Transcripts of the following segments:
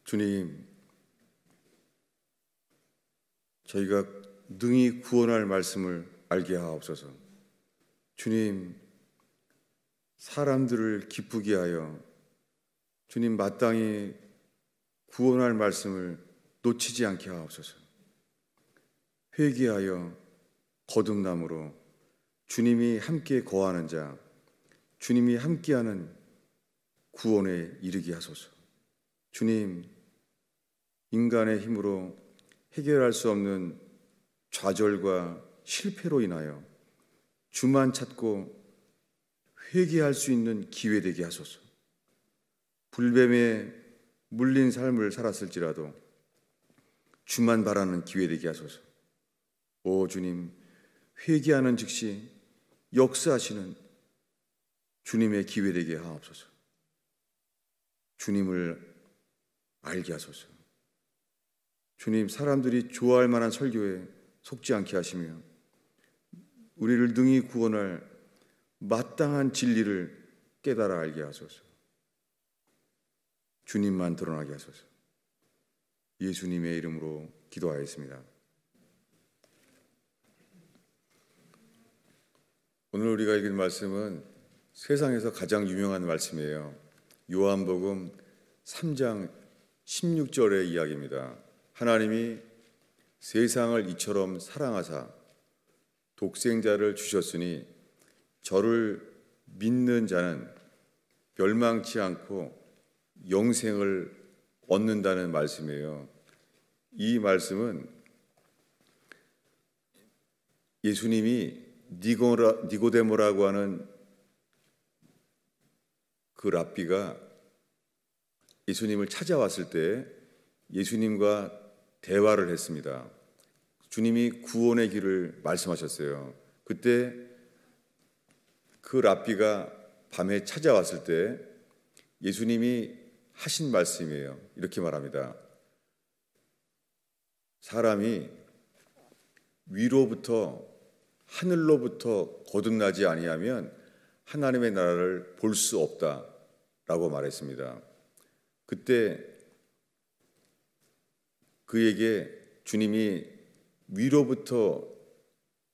주님, 저희가 능히 구원할 말씀을 알게 하옵소서. 주님, 사람들을 기쁘게 하여 주님 마땅히 구원할 말씀을 놓치지 않게 하옵소서. 회개하여 거듭남으로 주님이 함께 거하는 자, 주님이 함께하는 구원에 이르게 하소서. 주님, 인간의 힘으로 해결할 수 없는 좌절과 실패로 인하여 주만 찾고 회개할 수 있는 기회 되게 하소서. 불뱀에 물린 삶을 살았을지라도 주만 바라는 기회 되게 하소서. 오 주님, 회개하는 즉시 역사하시는 주님의 기회 되게 하옵소서. 주님을 알게 하소서. 주님, 사람들이 좋아할 만한 설교에 속지 않게 하시며 우리를 능히 구원할 마땅한 진리를 깨달아 알게 하소서. 주님만 드러나게 하소서. 예수님의 이름으로 기도하였습니다. 오늘 우리가 읽은 말씀은 세상에서 가장 유명한 말씀이에요. 요한복음 3장 16절의 이야기입니다. 하나님이 세상을 이처럼 사랑하사 독생자를 주셨으니 저를 믿는 자는 멸망치 않고 영생을 얻는다는 말씀이에요. 이 말씀은 예수님이 니고데모라고 하는 그 랍비가 예수님을 찾아왔을 때 예수님과 대화를 했습니다. 주님이 구원의 길을 말씀하셨어요. 그때 그 랍비가 밤에 찾아왔을 때 예수님이 하신 말씀이에요. 이렇게 말합니다. 사람이 위로부터 하늘로부터 거듭나지 아니하면 하나님의 나라를 볼 수 없다라고 말했습니다. 그때 그에게 주님이 위로부터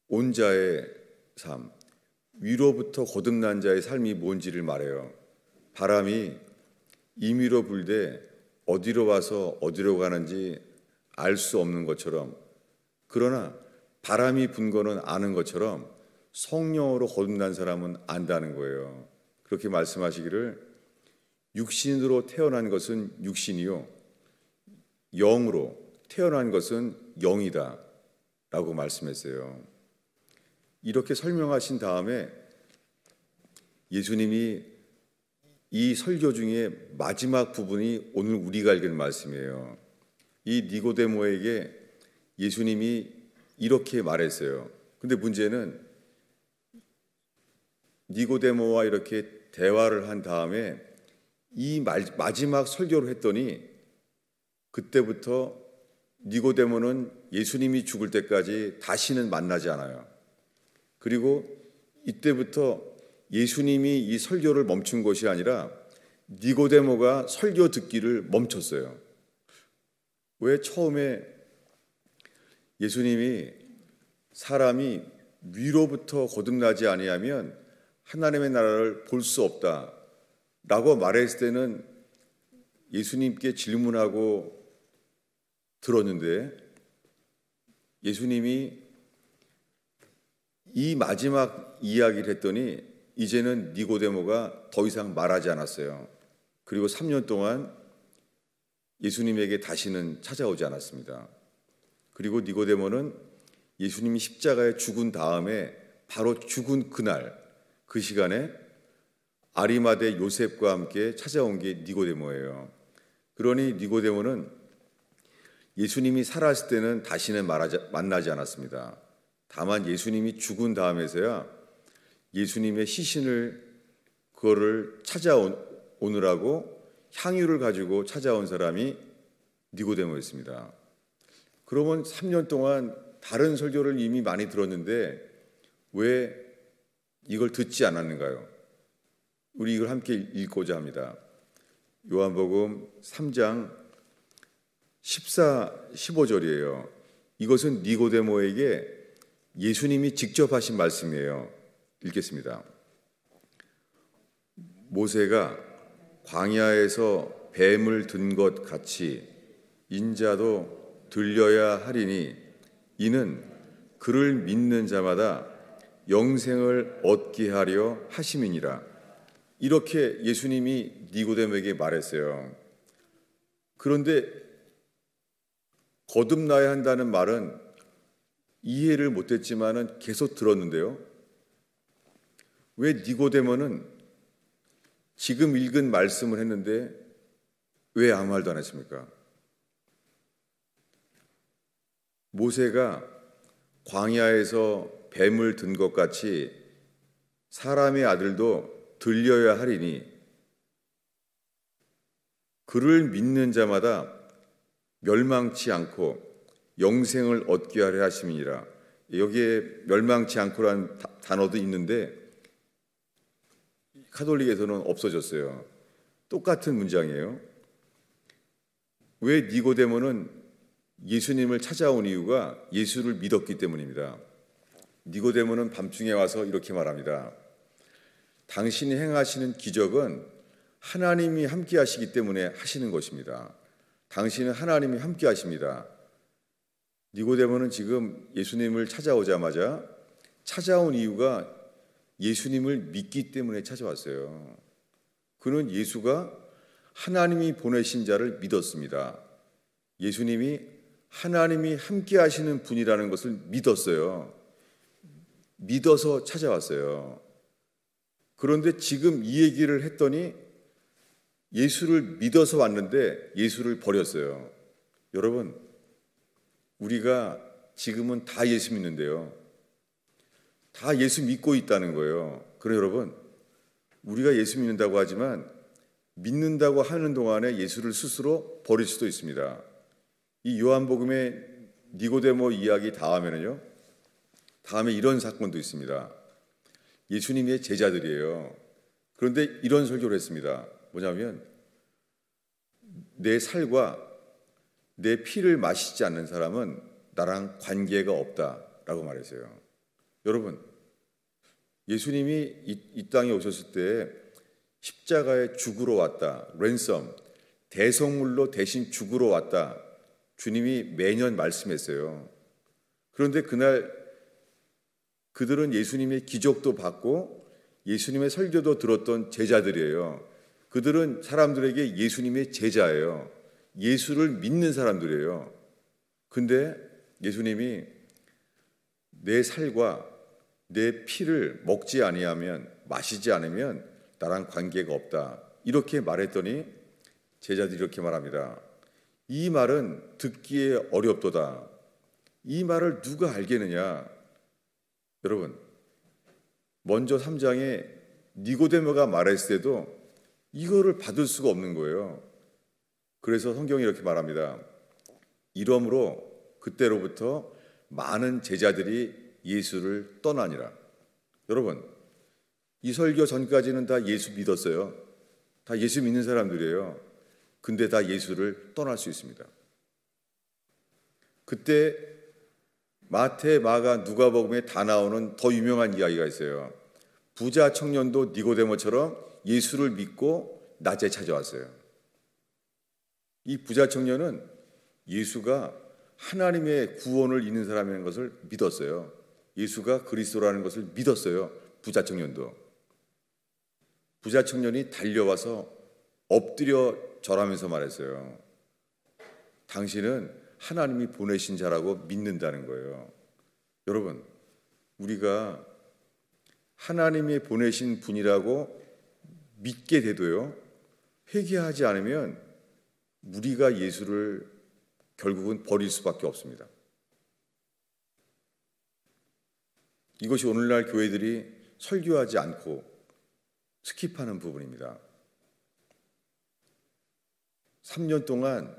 온 자의 삶, 위로부터 거듭난 자의 삶이 뭔지를 말해요. 바람이 임의로 불되 어디로 와서 어디로 가는지 알 수 없는 것처럼, 그러나 바람이 분 거는 아는 것처럼 성령으로 거듭난 사람은 안다는 거예요. 그렇게 말씀하시기를 육신으로 태어난 것은 육신이요 영으로 태어난 것은 영이다 라고 말씀했어요. 이렇게 설명하신 다음에 예수님이 이 설교 중에 마지막 부분이 오늘 우리가 읽은 말씀이에요. 이 니고데모에게 예수님이 이렇게 말했어요. 근데 문제는 니고데모와 이렇게 대화를 한 다음에 이 마지막 설교를 했더니 그때부터 니고데모는 예수님이 죽을 때까지 다시는 만나지 않아요. 그리고 이때부터 예수님이 이 설교를 멈춘 것이 아니라 니고데모가 설교 듣기를 멈췄어요. 왜? 처음에 예수님이 사람이 위로부터 거듭나지 아니하면 하나님의 나라를 볼 수 없다라고 말했을 때는 예수님께 질문하고 들었는데 예수님이 이 마지막 이야기를 했더니 이제는 니고데모가 더 이상 말하지 않았어요. 그리고 3년 동안 예수님에게 다시는 찾아오지 않았습니다. 그리고 니고데모는 예수님이 십자가에 죽은 다음에 바로 죽은 그날 그 시간에 아리마대 요셉과 함께 찾아온 게 니고데모예요. 그러니 니고데모는 예수님이 살아있을 때는 다시는 만나지 않았습니다. 다만 예수님이 죽은 다음에서야 예수님의 시신을 그거를 찾아오느라고 향유를 가지고 찾아온 사람이 니고데모였습니다. 그러면 3년 동안 다른 설교를 이미 많이 들었는데 왜 이걸 듣지 않았는가요? 우리 이걸 함께 읽고자 합니다. 요한복음 3장 14, 15절이에요. 이것은 니고데모에게 예수님이 직접 하신 말씀이에요. 읽겠습니다. 모세가 광야에서 뱀을 든 것 같이 인자도 들려야 하리니 이는 그를 믿는 자마다 영생을 얻게 하려 하심이니라. 이렇게 예수님이 니고데모에게 말했어요. 그런데 거듭나야 한다는 말은 이해를 못했지만은 계속 들었는데요. 왜 니고데모는 지금 읽은 말씀을 했는데 왜 아무 말도 안 했습니까? 모세가 광야에서 뱀을 든 것 같이 사람의 아들도 들려야 하리니 그를 믿는 자마다 멸망치 않고 영생을 얻게 하려 하심이니라. 여기에 멸망치 않고라는 단어도 있는데 카톨릭에서는 없어졌어요. 똑같은 문장이에요. 왜 니고데모는 예수님을 찾아온 이유가 예수를 믿었기 때문입니다. 니고데모는 밤중에 와서 이렇게 말합니다. 당신이 행하시는 기적은 하나님이 함께 하시기 때문에 하시는 것입니다. 당신은 하나님이 함께 하십니다. 니고데모는 지금 예수님을 찾아오자마자 찾아온 이유가 예수님을 믿기 때문에 찾아왔어요. 그는 예수가 하나님이 보내신 자를 믿었습니다. 예수님이 하나님이 함께 하시는 분이라는 것을 믿었어요. 믿어서 찾아왔어요. 그런데 지금 이 얘기를 했더니 예수를 믿어서 왔는데 예수를 버렸어요. 여러분, 우리가 지금은 다 예수 믿는데요. 다 예수 믿고 있다는 거예요. 그래 여러분, 우리가 예수 믿는다고 하지만 믿는다고 하는 동안에 예수를 스스로 버릴 수도 있습니다. 이 요한복음의 니고데모 이야기 다음에는요. 다음에 이런 사건도 있습니다. 예수님의 제자들이에요. 그런데 이런 설교를 했습니다. 뭐냐면 내 살과 내 피를 마시지 않는 사람은 나랑 관계가 없다라고 말했어요. 여러분, 예수님이 이 땅에 오셨을 때 십자가에 죽으러 왔다. 랜섬, 대성물로 대신 죽으러 왔다. 주님이 매년 말씀했어요. 그런데 그날 그들은 예수님의 기적도 받고 예수님의 설교도 들었던 제자들이에요. 그들은 사람들에게 예수님의 제자예요. 예수를 믿는 사람들이에요. 근데 예수님이 내 살과 내 피를 먹지 아니하면, 마시지 않으면 나랑 관계가 없다. 이렇게 말했더니 제자들이 이렇게 말합니다. 이 말은 듣기에 어렵도다. 이 말을 누가 알겠느냐? 여러분, 먼저 3장에 니고데모가 말했을 때도 이거를 받을 수가 없는 거예요. 그래서 성경이 이렇게 말합니다. 이러므로 그때로부터 많은 제자들이 예수를 떠나니라. 여러분, 이 설교 전까지는 다 예수 믿었어요. 다 예수 믿는 사람들이에요. 근데 다 예수를 떠날 수 있습니다. 그때 마태, 마가, 누가복음에 다 나오는 더 유명한 이야기가 있어요. 부자 청년도 니고데모처럼 예수를 믿고 낮에 찾아왔어요. 이 부자 청년은 예수가 하나님의 구원을 잇는 사람인 것을 믿었어요. 예수가 그리스도라는 것을 믿었어요. 부자 청년도. 부자 청년이 달려와서 엎드려 절하면서 말했어요. 당신은 하나님이 보내신 자라고 믿는다는 거예요. 여러분, 우리가 하나님이 보내신 분이라고 믿게 돼도요, 회개하지 않으면 우리가 예수를 결국은 버릴 수밖에 없습니다. 이것이 오늘날 교회들이 설교하지 않고 스킵하는 부분입니다. 3년 동안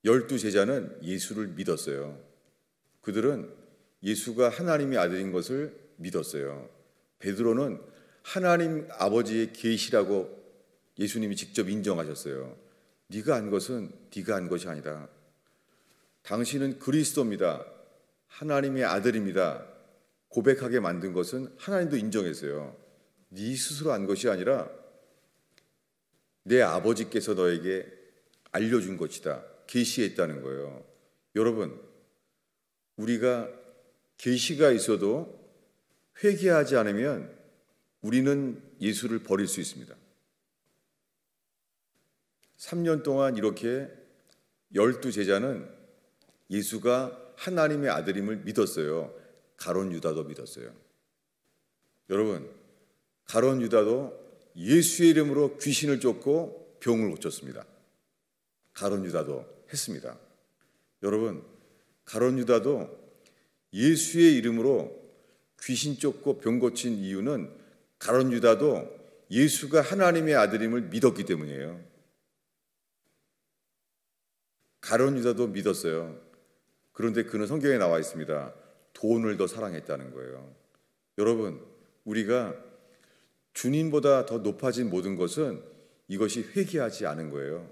12제자는 예수를 믿었어요. 그들은 예수가 하나님의 아들인 것을 믿었어요. 베드로는 하나님 아버지의 계시라고 예수님이 직접 인정하셨어요. 네가 안 것은 네가 안 것이 아니다. 당신은 그리스도입니다. 하나님의 아들입니다. 고백하게 만든 것은 하나님도 인정했어요. 네 스스로 한 것이 아니라 내 아버지께서 너에게 알려준 것이다. 계시했다는 거예요. 여러분, 우리가 계시가 있어도 회개하지 않으면 우리는 예수를 버릴 수 있습니다. 3년 동안 이렇게 12제자는 예수가 하나님의 아들임을 믿었어요. 가룟 유다도 믿었어요. 여러분, 가룟 유다도 예수의 이름으로 귀신을 쫓고 병을 고쳤습니다. 가룟 유다도 했습니다. 여러분, 가룟 유다도 예수의 이름으로 귀신 쫓고 병 고친 이유는 가룟 유다도 예수가 하나님의 아들임을 믿었기 때문이에요. 가룟 유다도 믿었어요. 그런데 그는 성경에 나와 있습니다. 돈을 더 사랑했다는 거예요. 여러분, 우리가 주님보다 더 높아진 모든 것은 이것이 회개하지 않은 거예요.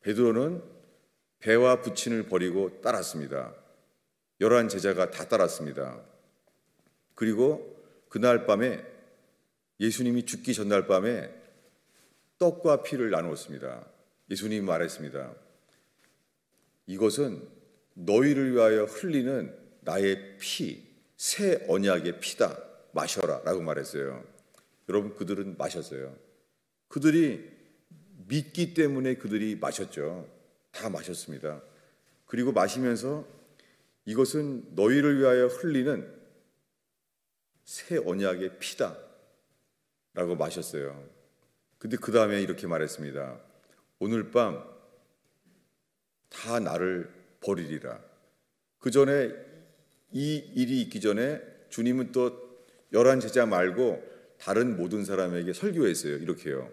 베드로는 배와 부친을 버리고 따랐습니다. 11 제자가 다 따랐습니다. 그리고 그날 밤에 예수님이 죽기 전날 밤에 떡과 피를 나누었습니다. 예수님이 말했습니다. 이것은 너희를 위하여 흘리는 나의 피, 새 언약의 피다. 마셔라 라고 말했어요. 여러분, 그들은 마셨어요. 그들이 믿기 때문에 그들이 마셨죠. 다 마셨습니다. 그리고 마시면서 이것은 너희를 위하여 흘리는 새 언약의 피다 라고 마셨어요. 근데 그 다음에 이렇게 말했습니다. 오늘 밤 다 나를 버리리라. 그 전에 이 일이 있기 전에 주님은 또 11 제자 말고 다른 모든 사람에게 설교했어요. 이렇게요.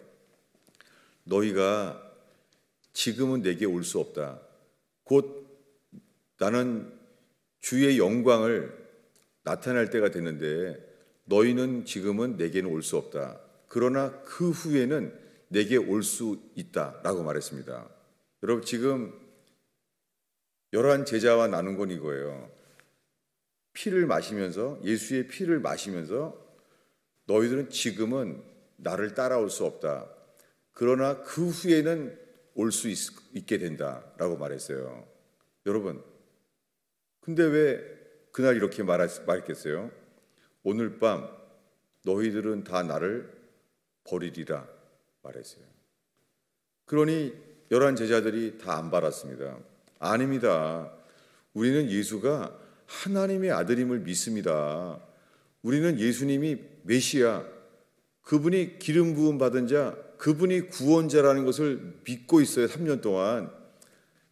너희가 지금은 내게 올 수 없다. 곧 나는 주의 영광을 나타낼 때가 됐는데 너희는 지금은 내게는 올 수 없다. 그러나 그 후에는 내게 올 수 있다라고 말했습니다. 여러분, 지금 11 제자와 나눈 건 이거예요. 피를 마시면서, 예수의 피를 마시면서 너희들은 지금은 나를 따라올 수 없다. 그러나 그 후에는 올 수 있게 된다라고 말했어요. 여러분, 근데 왜 그날 이렇게 말했겠어요? 오늘 밤 너희들은 다 나를 버리리라 말했어요. 그러니 11 제자들이 다 안 받았습니다. 아닙니다. 우리는 예수가 하나님의 아들임을 믿습니다. 우리는 예수님이 메시아, 그분이 기름 부음 받은 자, 그분이 구원자라는 것을 믿고 있어요. 3년 동안.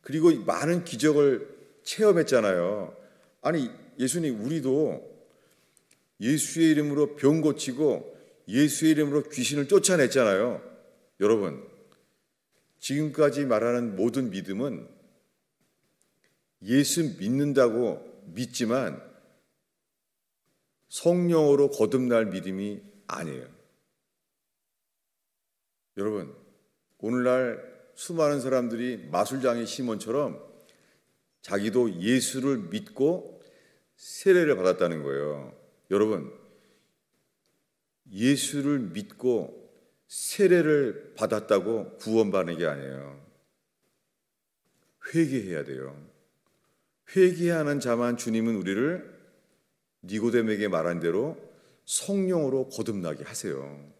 그리고 많은 기적을 체험했잖아요. 아니, 예수님, 우리도 예수의 이름으로 병 고치고 예수의 이름으로 귀신을 쫓아냈잖아요. 여러분, 지금까지 말하는 모든 믿음은 예수 믿는다고 믿지만 성령으로 거듭날 믿음이 아니에요. 여러분, 오늘날 수많은 사람들이 마술장의 시몬처럼 자기도 예수를 믿고 세례를 받았다는 거예요. 여러분, 예수를 믿고 세례를 받았다고 구원받는 게 아니에요. 회개해야 돼요. 회개하는 자만 주님은 우리를 니고데모에게 말한 대로 성령으로 거듭나게 하세요.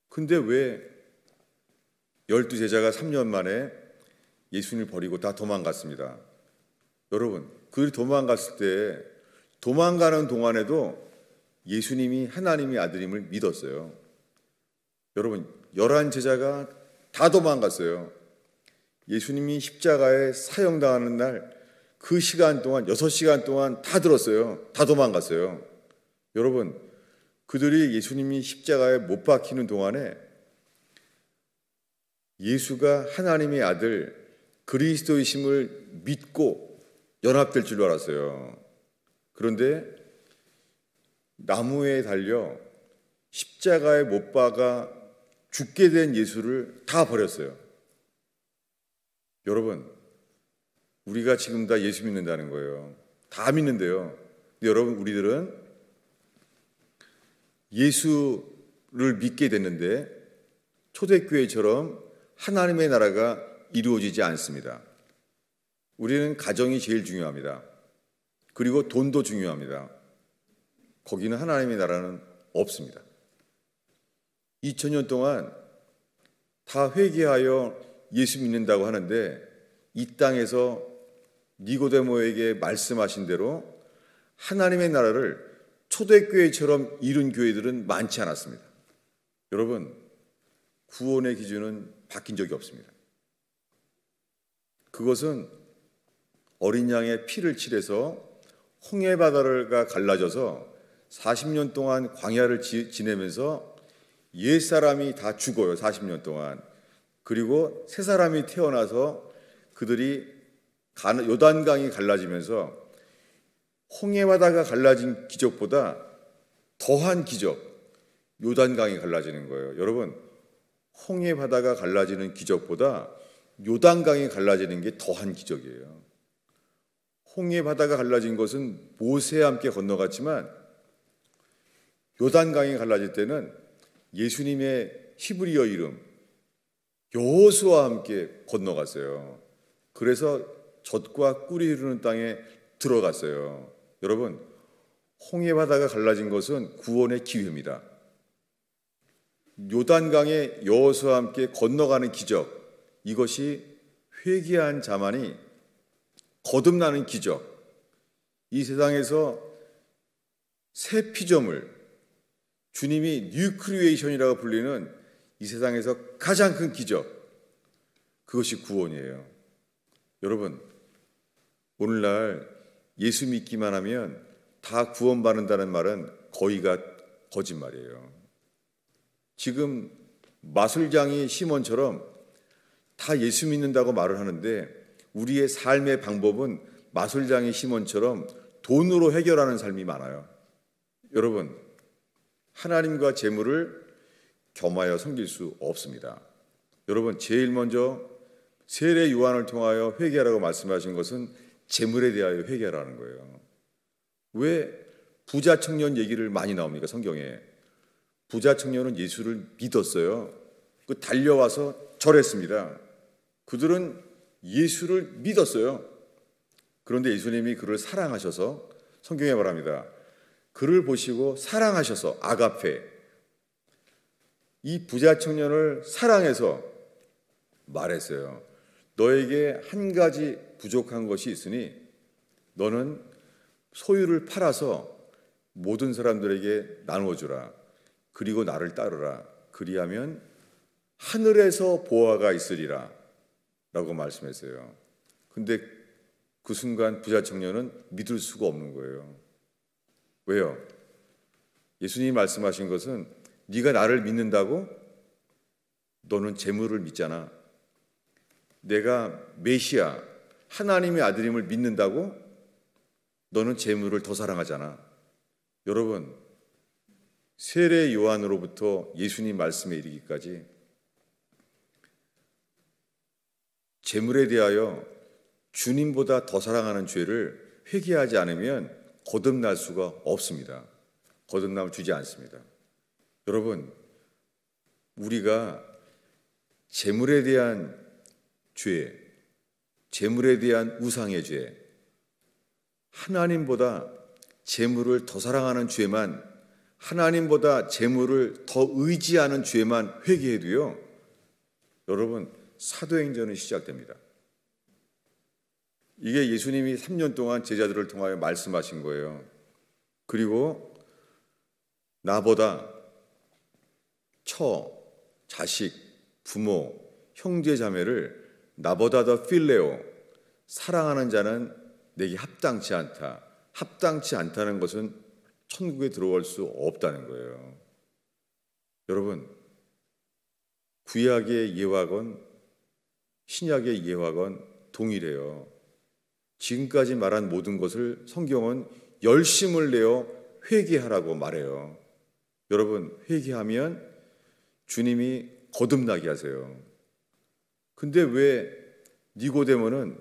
근데 왜 12제자가 3년 만에 예수님을 버리고 다 도망갔습니다. 여러분, 그들이 도망갔을 때 도망가는 동안에도 예수님이 하나님의 아들임을 믿었어요. 여러분, 11 제자가 다 도망갔어요. 예수님이 십자가에 사형당하는 날 그 시간 동안 6시간 동안 다 들었어요. 다 도망갔어요. 여러분, 그들이 예수님이 십자가에 못 박히는 동안에 예수가 하나님의 아들 그리스도이심을 믿고 연합될 줄 알았어요. 그런데 나무에 달려 십자가에 못 박아 죽게 된 예수를 다 버렸어요. 여러분, 우리가 지금 다 예수 믿는다는 거예요. 다 믿는데요. 근데 여러분, 우리들은 예수를 믿게 됐는데 초대교회처럼 하나님의 나라가 이루어지지 않습니다. 우리는 가정이 제일 중요합니다. 그리고 돈도 중요합니다. 거기는 하나님의 나라는 없습니다. 2000년 동안 다 회개하여 예수 믿는다고 하는데 이 땅에서 니고데모에게 말씀하신 대로 하나님의 나라를 초대교회처럼 이룬 교회들은 많지 않았습니다. 여러분, 구원의 기준은 바뀐 적이 없습니다. 그것은 어린 양의 피를 칠해서 홍해바다가 갈라져서 40년 동안 광야를 지내면서 옛사람이 다 죽어요. 40년 동안. 그리고 새 사람이 태어나서 그들이 요단강이 갈라지면서 홍해바다가 갈라진 기적보다 더한 기적, 요단강이 갈라지는 거예요. 여러분, 홍해바다가 갈라지는 기적보다 요단강이 갈라지는 게 더한 기적이에요. 홍해바다가 갈라진 것은 모세와 함께 건너갔지만 요단강이 갈라질 때는 예수님의 히브리어 이름 여호수아와 함께 건너갔어요. 그래서 젖과 꿀이 흐르는 땅에 들어갔어요. 여러분, 홍해바다가 갈라진 것은 구원의 기회입니다. 요단강에 여호수아와 함께 건너가는 기적, 이것이 회개한 자만이 거듭나는 기적, 이 세상에서 새 피조물, 주님이 뉴크리에이션이라고 불리는 이 세상에서 가장 큰 기적, 그것이 구원이에요. 여러분, 오늘날 예수 믿기만 하면 다 구원받는다는 말은 거의가 거짓말이에요. 지금 마술장이 시몬처럼 다 예수 믿는다고 말을 하는데 우리의 삶의 방법은 마술장이 시몬처럼 돈으로 해결하는 삶이 많아요. 여러분, 하나님과 재물을 겸하여 섬길 수 없습니다. 여러분, 제일 먼저 세례 요한을 통하여 회개하라고 말씀하신 것은 재물에 대하여 회개하라는 거예요. 왜 부자 청년 얘기를 많이 나옵니까? 성경에. 부자 청년은 예수를 믿었어요. 그 달려와서 절했습니다. 그들은 예수를 믿었어요. 그런데 예수님이 그를 사랑하셔서, 성경에 말합니다, 그를 보시고 사랑하셔서, 아가페, 이 부자 청년을 사랑해서 말했어요. 너에게 한 가지 부족한 것이 있으니 너는 소유를 팔아서 모든 사람들에게 나누어주라. 그리고 나를 따르라. 그리하면 하늘에서 보화가 있으리라 라고 말씀했어요. 근데 그 순간 부자 청년은 믿을 수가 없는 거예요. 왜요? 예수님이 말씀하신 것은 네가 나를 믿는다고? 너는 재물을 믿잖아. 내가 메시아, 하나님의 아들임을 믿는다고? 너는 재물을 더 사랑하잖아. 여러분, 세례 요한으로부터 예수님 말씀에 이르기까지 재물에 대하여 주님보다 더 사랑하는 죄를 회개하지 않으면 거듭날 수가 없습니다. 거듭남을 주지 않습니다. 여러분, 우리가 재물에 대한 죄, 재물에 대한 우상의 죄, 하나님보다 재물을 더 사랑하는 죄만, 하나님보다 재물을 더 의지하는 죄만 회개해도요, 여러분, 사도행전은 시작됩니다. 이게 예수님이 3년 동안 제자들을 통하여 말씀하신 거예요. 그리고 나보다 처, 자식, 부모, 형제 자매를 나보다 더 필레오, 사랑하는 자는 내게 합당치 않다. 합당치 않다는 것은 천국에 들어갈 수 없다는 거예요. 여러분, 구약의 예화건 신약의 예화건 동일해요. 지금까지 말한 모든 것을 성경은 열심을 내어 회개하라고 말해요. 여러분, 회개하면 주님이 거듭나게 하세요. 근데 왜 니고데모는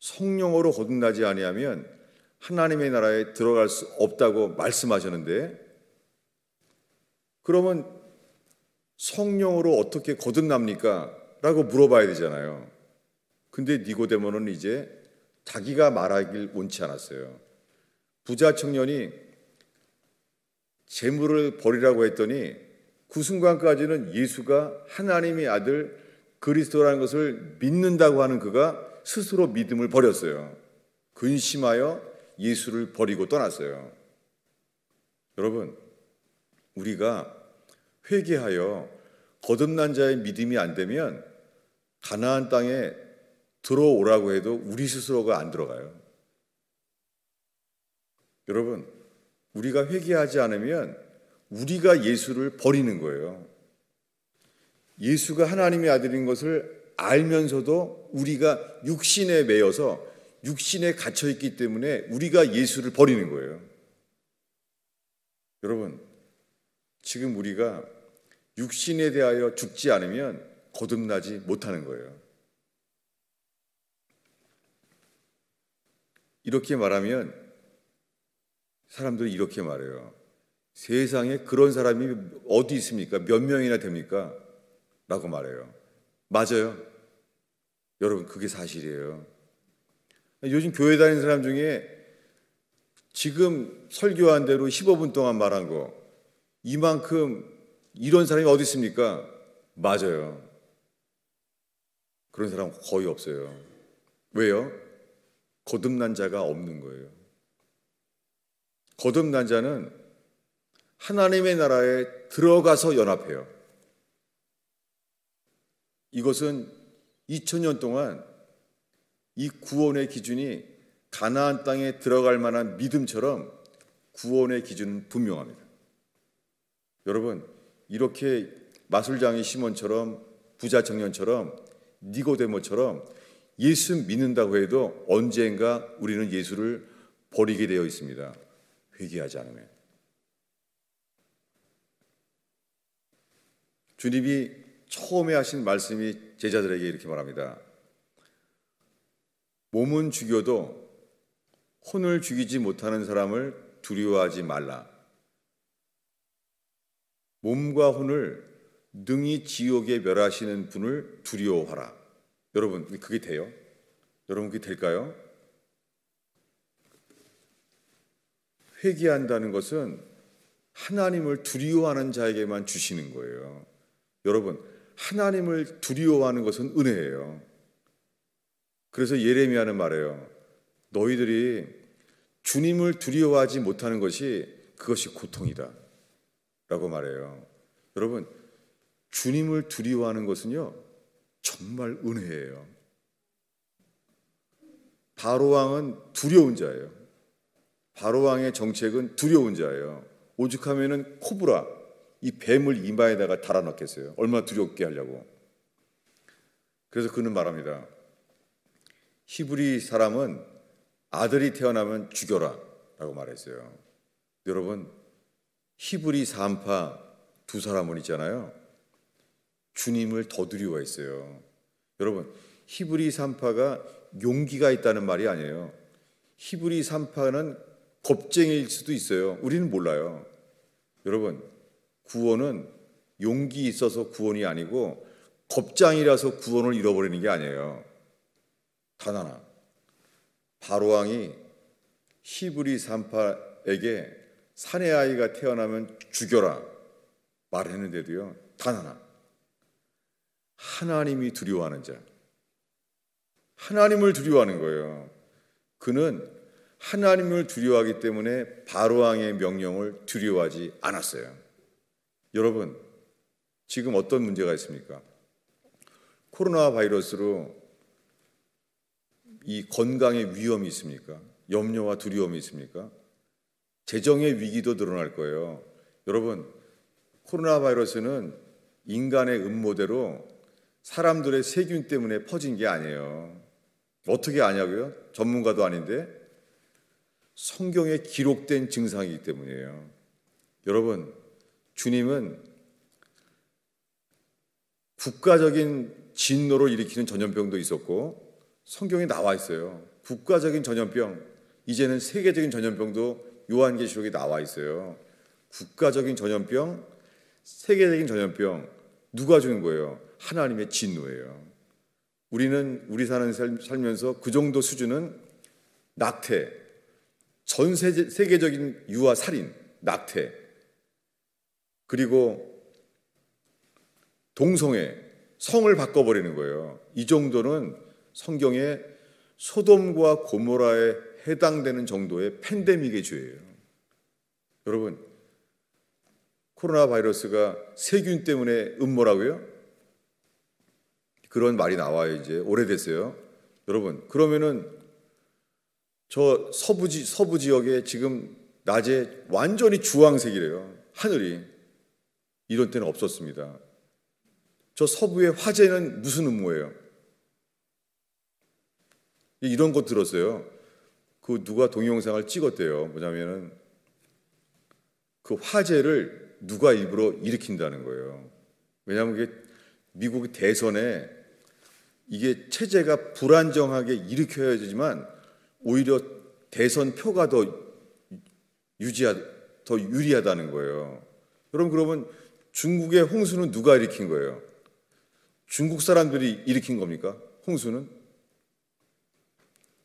성령으로 거듭나지 아니하면 하나님의 나라에 들어갈 수 없다고 말씀하셨는데, 그러면 성령으로 어떻게 거듭납니까? 라고 물어봐야 되잖아요. 근데 니고데모는 이제 자기가 말하길 원치 않았어요. 부자 청년이 재물을 버리라고 했더니 그 순간까지는 예수가 하나님의 아들 그리스도라는 것을 믿는다고 하는 그가 스스로 믿음을 버렸어요. 근심하여 예수를 버리고 떠났어요. 여러분, 우리가 회개하여 거듭난 자의 믿음이 안 되면 가나안 땅에 들어오라고 해도 우리 스스로가 안 들어가요. 여러분, 우리가 회개하지 않으면 우리가 예수를 버리는 거예요. 예수가 하나님의 아들인 것을 알면서도 우리가 육신에 매여서 육신에 갇혀 있기 때문에 우리가 예수를 버리는 거예요. 여러분, 지금 우리가 육신에 대하여 죽지 않으면 거듭나지 못하는 거예요. 이렇게 말하면 사람들이 이렇게 말해요. 세상에 그런 사람이 어디 있습니까? 몇 명이나 됩니까? 라고 말해요. 맞아요. 여러분, 그게 사실이에요. 요즘 교회 다니는 사람 중에 지금 설교한 대로 15분 동안 말한 거, 이만큼 이런 사람이 어디 있습니까? 맞아요. 그런 사람 거의 없어요. 왜요? 거듭난 자가 없는 거예요. 거듭난 자는 하나님의 나라에 들어가서 연합해요. 이것은 2000년 동안 이 구원의 기준이 가나안 땅에 들어갈 만한 믿음처럼 구원의 기준은 분명합니다. 여러분, 이렇게 마술장이 시몬처럼 부자 청년처럼 니고데모처럼 예수 믿는다고 해도 언젠가 우리는 예수를 버리게 되어 있습니다. 회개하지 않으면. 주님이 처음에 하신 말씀이 제자들에게 이렇게 말합니다. 몸은 죽여도 혼을 죽이지 못하는 사람을 두려워하지 말라. 몸과 혼을 능히 지옥에 멸하시는 분을 두려워하라. 여러분, 그게 돼요? 여러분, 그게 될까요? 회개한다는 것은 하나님을 두려워하는 자에게만 주시는 거예요. 여러분, 하나님을 두려워하는 것은 은혜예요. 그래서 예레미야는 말해요. 너희들이 주님을 두려워하지 못하는 것이 그것이 고통이다 라고 말해요. 여러분, 주님을 두려워하는 것은요 정말 은혜예요. 바로왕은 두려운 자예요. 바로왕의 정책은 두려운 자예요. 오죽하면은 코브라, 이 뱀을 이마에다가 달아넣겠어요. 얼마나 두렵게 하려고. 그래서 그는 말합니다. 히브리 사람은 아들이 태어나면 죽여라 라고 말했어요. 여러분, 히브리 산파 두 사람은 있잖아요. 주님을 더 두려워했어요. 여러분, 히브리 산파가 용기가 있다는 말이 아니에요. 히브리 산파는 겁쟁이일 수도 있어요. 우리는 몰라요. 여러분, 구원은 용기 있어서 구원이 아니고 겁장이라서 구원을 잃어버리는 게 아니에요. 단 하나, 바로왕이 히브리 산파에게 사내 아이가 태어나면 죽여라 말했는데도요, 단 하나, 하나님이 두려워하는 자, 하나님을 두려워하는 거예요. 그는 하나님을 두려워하기 때문에 바로왕의 명령을 두려워하지 않았어요. 여러분, 지금 어떤 문제가 있습니까? 코로나 바이러스로 이 건강에 위험이 있습니까? 염려와 두려움이 있습니까? 재정의 위기도 늘어날 거예요. 여러분, 코로나 바이러스는 인간의 음모대로 사람들의 세균 때문에 퍼진 게 아니에요. 어떻게 아냐고요? 전문가도 아닌데 성경에 기록된 증상이기 때문이에요. 여러분, 주님은 국가적인 진노를 일으키는 전염병도 있었고 성경에 나와 있어요. 국가적인 전염병, 이제는 세계적인 전염병도 요한계시록에 나와 있어요. 국가적인 전염병, 세계적인 전염병, 누가 주는 거예요? 하나님의 진노예요. 우리 사는 살면서 그 정도 수준은 낙태, 전 세계적인 유아 살인, 낙태, 그리고 동성애, 성을 바꿔버리는 거예요. 이 정도는 성경에 소돔과 고모라에 해당되는 정도의 팬데믹의 죄예요. 여러분, 코로나 바이러스가 세균 때문에 음모라고요? 그런 말이 나와요. 이제 오래됐어요. 여러분, 그러면은 저 서부 지역에 지금 낮에 완전히 주황색이래요. 하늘이. 이런 때는 없었습니다. 저 서부의 화재는 무슨 음모예요? 이런 거 들었어요. 그 누가 동영상을 찍었대요. 뭐냐면은 그 화재를 누가 일부러 일으킨다는 거예요. 왜냐하면 이게 미국의 대선에 이게 체제가 불안정하게 일으켜야 되지만 오히려 대선 표가 더 유리하다는 거예요. 그러면 중국의 홍수는 누가 일으킨 거예요? 중국 사람들이 일으킨 겁니까? 홍수는?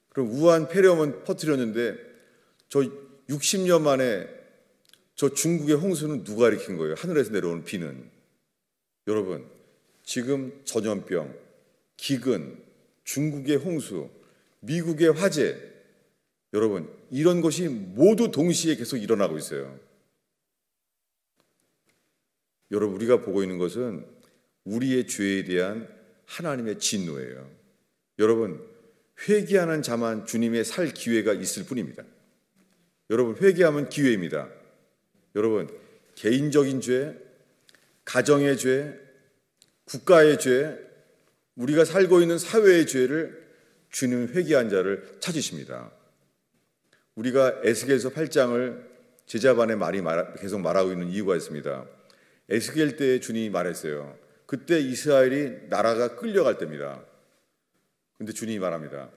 그럼 우한 폐렴은 퍼뜨렸는데 저 60년 만에 저 중국의 홍수는 누가 일으킨 거예요? 하늘에서 내려오는 비는. 여러분, 지금 전염병, 기근, 중국의 홍수, 미국의 화재, 여러분, 이런 것이 모두 동시에 계속 일어나고 있어요. 여러분, 우리가 보고 있는 것은 우리의 죄에 대한 하나님의 진노예요. 여러분, 회개하는 자만 주님의 살 기회가 있을 뿐입니다. 여러분, 회개하면 기회입니다. 여러분, 개인적인 죄, 가정의 죄, 국가의 죄, 우리가 살고 있는 사회의 죄를 주님 회개한 자를 찾으십니다. 우리가 에스겔서 8장을 제자반에 계속 말하고 있는 이유가 있습니다. 에스겔 때 주님이 말했어요. 그때 이스라엘이 나라가 끌려갈 때입니다. 근데 주님이 말합니다.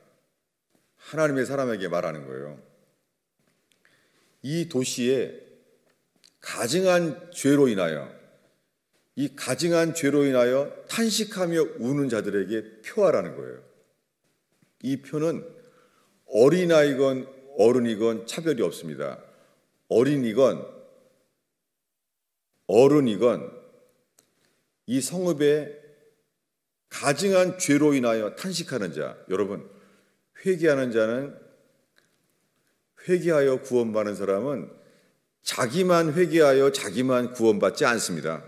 하나님의 사람에게 말하는 거예요. 이 도시에 가증한 죄로 인하여 탄식하며 우는 자들에게 표하라는 거예요. 이 표는 어린아이건 어른이건 차별이 없습니다. 어린이건 어른이건 이 성읍에 가증한 죄로 인하여 탄식하는 자, 여러분, 회개하는 자는, 회개하여 구원받는 사람은 자기만 회개하여 자기만 구원받지 않습니다.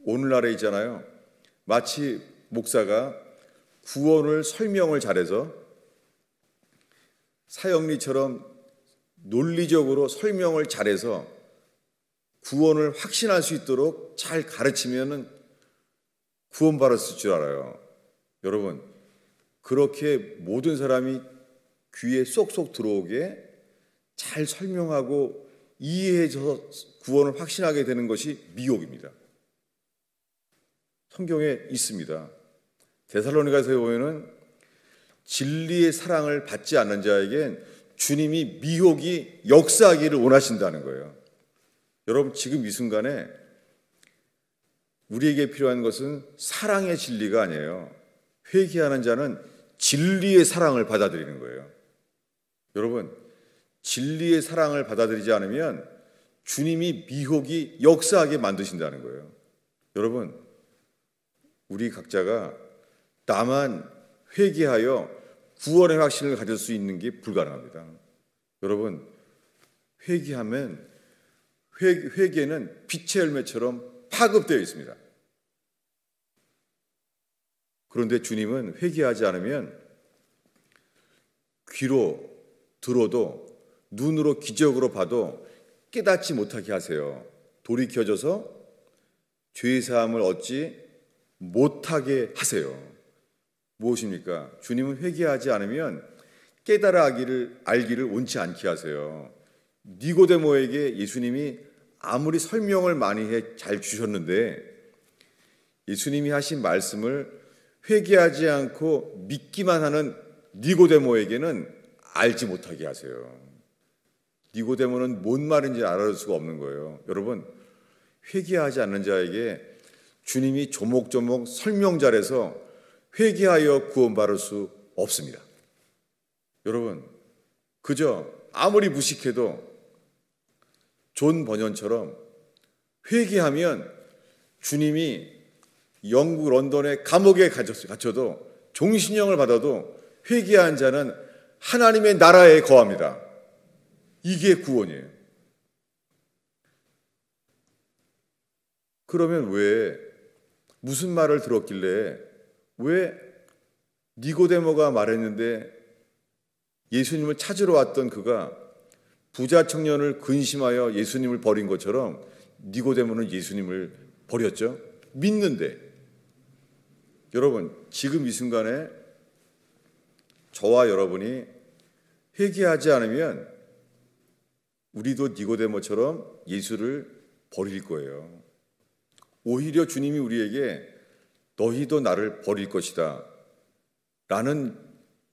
오늘날에 있잖아요. 마치 목사가 구원을 설명을 잘해서 사형리처럼 논리적으로 설명을 잘해서 구원을 확신할 수 있도록 잘 가르치면은 구원받았을 줄 알아요. 여러분, 그렇게 모든 사람이 귀에 쏙쏙 들어오게 잘 설명하고 이해해서 구원을 확신하게 되는 것이 미혹입니다. 성경에 있습니다. 데살로니가서에 보면은 진리의 사랑을 받지 않는 자에겐 주님이 미혹이 역사하기를 원하신다는 거예요. 여러분, 지금 이 순간에 우리에게 필요한 것은 사랑의 진리가 아니에요. 회개하는 자는 진리의 사랑을 받아들이는 거예요. 여러분, 진리의 사랑을 받아들이지 않으면 주님이 미혹이 역사하게 만드신다는 거예요. 여러분, 우리 각자가 나만 회개하여 구원의 확신을 가질 수 있는 게 불가능합니다. 여러분, 회개하면 회개는 빛의 열매처럼 파급되어 있습니다. 그런데 주님은 회개하지 않으면 귀로 들어도 눈으로 기적으로 봐도 깨닫지 못하게 하세요. 돌이켜져서 죄사함을 얻지 못하게 하세요. 무엇입니까? 주님은 회개하지 않으면 깨달아 알기를 원치 않게 하세요. 니고데모에게 예수님이 아무리 설명을 많이 해 잘 주셨는데 예수님이 하신 말씀을 회개하지 않고 믿기만 하는 니고데모에게는 알지 못하게 하세요. 니고데모는 뭔 말인지 알아볼 수가 없는 거예요. 여러분, 회개하지 않는 자에게 주님이 조목조목 설명 잘해서 회개하여 구원받을 수 없습니다. 여러분, 그저 아무리 무식해도 존 버년처럼 회개하면 주님이 영국 런던의 감옥에 갇혀도 종신형을 받아도 회개한 자는 하나님의 나라에 거합니다. 이게 구원이에요. 그러면 왜 무슨 말을 들었길래 왜 니고데모가 말했는데 예수님을 찾으러 왔던 그가 부자 청년을 근심하여 예수님을 버린 것처럼 니고데모는 예수님을 버렸죠? 믿는데. 여러분, 지금 이 순간에 저와 여러분이 회개하지 않으면 우리도 니고데모처럼 예수를 버릴 거예요. 오히려 주님이 우리에게 너희도 나를 버릴 것이다 라는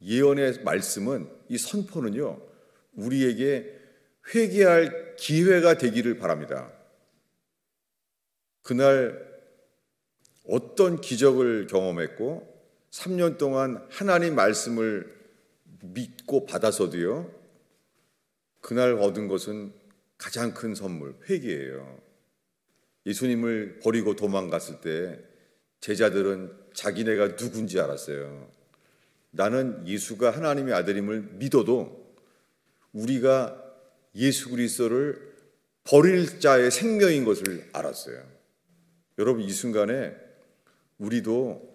예언의 말씀은, 이 선포는요, 우리에게 회개할 기회가 되기를 바랍니다. 그날 어떤 기적을 경험했고 3년 동안 하나님 말씀을 믿고 받아서도요, 그날 얻은 것은 가장 큰 선물, 회개예요. 예수님을 버리고 도망갔을 때 제자들은 자기네가 누군지 알았어요. 나는 예수가 하나님의 아들임을 믿어도 우리가 예수 그리스도를 버릴 자의 생명인 것을 알았어요. 여러분, 이 순간에 우리도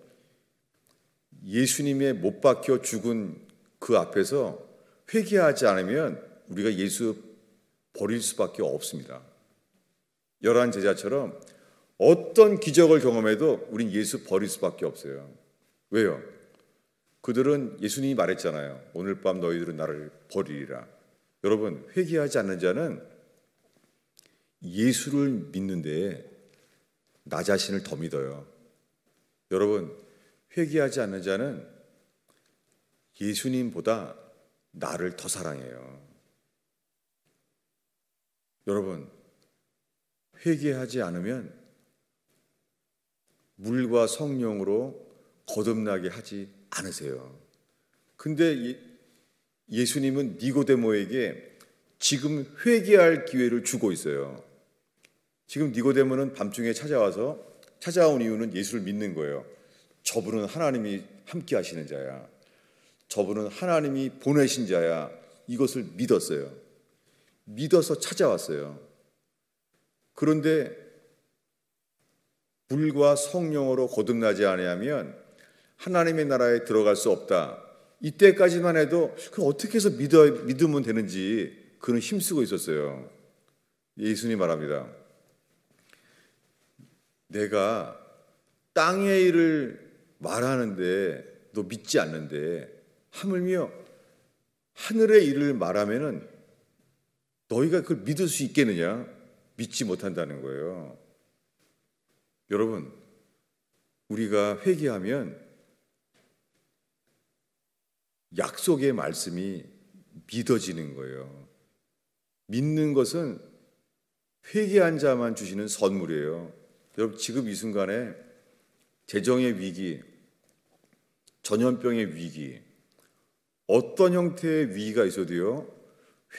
예수님의 못 박혀 죽은 그 앞에서 회개하지 않으면 우리가 예수 버릴 수밖에 없습니다. 11 제자처럼 어떤 기적을 경험해도 우린 예수 버릴 수밖에 없어요. 왜요? 그들은 예수님이 말했잖아요. 오늘 밤 너희들은 나를 버리리라. 여러분, 회개하지 않는 자는 예수를 믿는데 나 자신을 더 믿어요. 여러분, 회개하지 않는 자는 예수님보다 나를 더 사랑해요. 여러분, 회개하지 않으면 물과 성령으로 거듭나게 하지 않으세요. 근데 예수님은 니고데모에게 지금 회개할 기회를 주고 있어요. 지금 니고데모는 밤중에 찾아온 이유는 예수를 믿는 거예요. 저분은 하나님이 함께 하시는 자야. 저분은 하나님이 보내신 자야. 이것을 믿었어요. 믿어서 찾아왔어요. 그런데 불과 성령으로 거듭나지 아니하면 하나님의 나라에 들어갈 수 없다. 이때까지만 해도 어떻게 해서 믿으면 되는지 그는 힘쓰고 있었어요. 예수님 말합니다. 내가 땅의 일을 말하는데 너 믿지 않는데 하물며 하늘의 일을 말하면은 너희가 그걸 믿을 수 있겠느냐? 믿지 못한다는 거예요. 여러분, 우리가 회개하면 약속의 말씀이 믿어지는 거예요. 믿는 것은 회개한 자만 주시는 선물이에요. 여러분, 지금 이 순간에 재정의 위기, 전염병의 위기, 어떤 형태의 위기가 있어도요,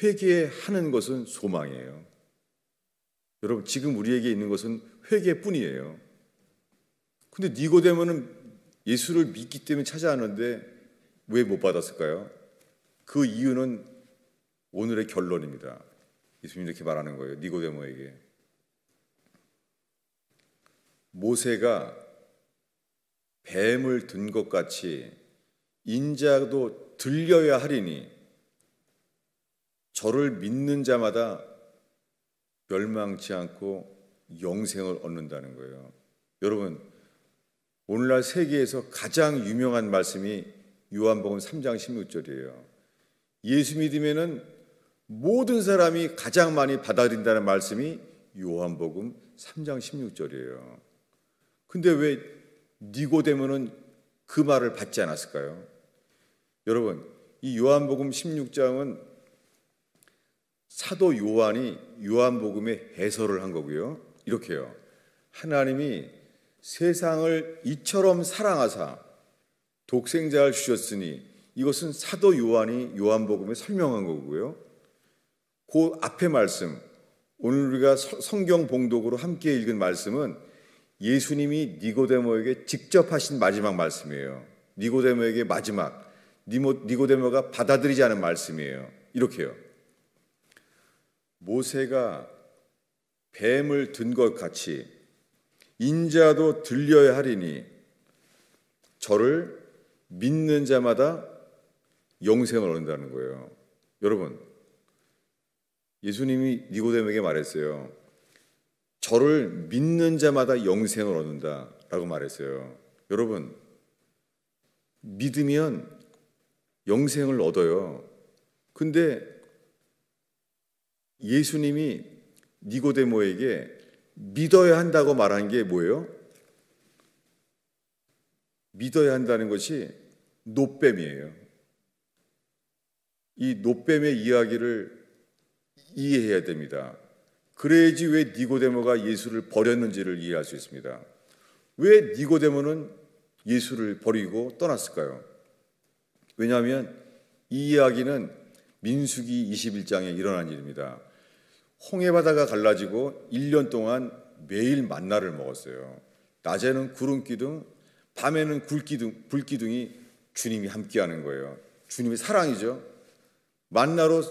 회개하는 것은 소망이에요. 여러분, 지금 우리에게 있는 것은 회개뿐이에요. 근데 니고데모는 예수를 믿기 때문에 찾아왔는데 왜 못 받았을까요? 그 이유는 오늘의 결론입니다. 예수님이 이렇게 말하는 거예요. 니고데모에게. 모세가 뱀을 든 것 같이 인자도 들려야 하리니 저를 믿는 자마다 멸망치 않고 영생을 얻는다는 거예요. 여러분, 오늘날 세계에서 가장 유명한 말씀이 요한복음 3장 16절이에요. 예수 믿으면은 모든 사람이 가장 많이 받아들인다는 말씀이 요한복음 3장 16절이에요. 근데 왜 니고데모는 그 말을 받지 않았을까요? 여러분, 이 요한복음 16장은 사도 요한이 요한복음의 해설을 한 거고요. 이렇게요. 하나님이 세상을 이처럼 사랑하사 독생자를 주셨으니, 이것은 사도 요한이 요한복음에 설명한 거고요. 그 앞에 말씀, 오늘 우리가 성경 봉독으로 함께 읽은 말씀은 예수님이 니고데모에게 직접 하신 마지막 말씀이에요. 니고데모에게 마지막, 니고데모가 받아들이지 않은 말씀이에요. 이렇게요. 모세가 뱀을 든 것 같이 인자도 들려야 하리니 저를 믿는 자마다 영생을 얻는다는 거예요. 여러분, 예수님이 니고데모에게 말했어요. 저를 믿는 자마다 영생을 얻는다라고 말했어요. 여러분, 믿으면 영생을 얻어요. 근데 예수님이 니고데모에게 믿어야 한다고 말한 게 뭐예요? 믿어야 한다는 것이 놋뱀이에요. 이 놋뱀의 이야기를 이해해야 됩니다. 그래야지 왜 니고데모가 예수를 버렸는지를 이해할 수 있습니다. 왜 니고데모는 예수를 버리고 떠났을까요? 왜냐하면 이 이야기는 민수기 21장에 일어난 일입니다. 홍해바다가 갈라지고 1년 동안 매일 만나를 먹었어요. 낮에는 구름기둥, 밤에는 불기둥이 주님이 함께하는 거예요. 주님의 사랑이죠. 만나로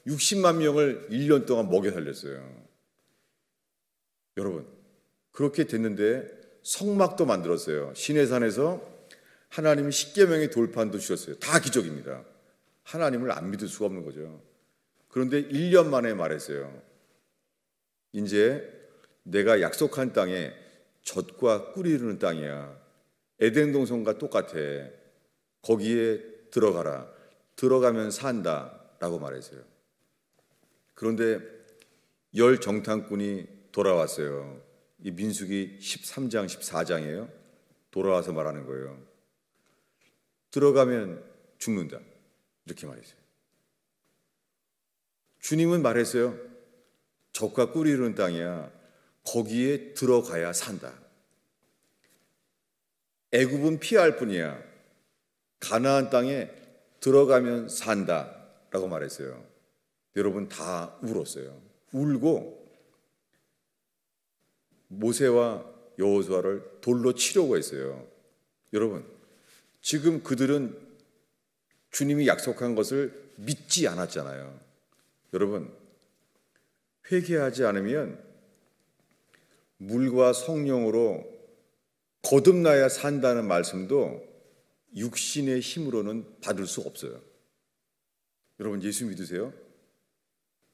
60만 명을 1년 동안 먹여 살렸어요. 여러분, 그렇게 됐는데 성막도 만들었어요. 시내산에서 하나님이 십계명의 돌판도 주셨어요. 다 기적입니다. 하나님을 안 믿을 수가 없는 거죠. 그런데 1년 만에 말했어요. 이제 내가 약속한 땅에 젖과 꿀이 흐르는 땅이야. 에덴 동산과 똑같아. 거기에 들어가라. 들어가면 산다. 라고 말했어요. 그런데 열 정탐꾼이 돌아왔어요. 이 민수기 13장, 14장이에요. 돌아와서 말하는 거예요. 들어가면 죽는다. 이렇게 말했어요. 주님은 말했어요. 젖과 꿀이 흐르는 땅이야. 거기에 들어가야 산다. 애굽은 피할 뿐이야. 가나안 땅에 들어가면 산다. 라고 말했어요. 여러분 다 울었어요. 울고 모세와 여호수아를 돌로 치려고 했어요. 여러분, 지금 그들은 주님이 약속한 것을 믿지 않았잖아요. 여러분, 회개하지 않으면 물과 성령으로 거듭나야 산다는 말씀도 육신의 힘으로는 받을 수 없어요. 여러분, 예수 믿으세요?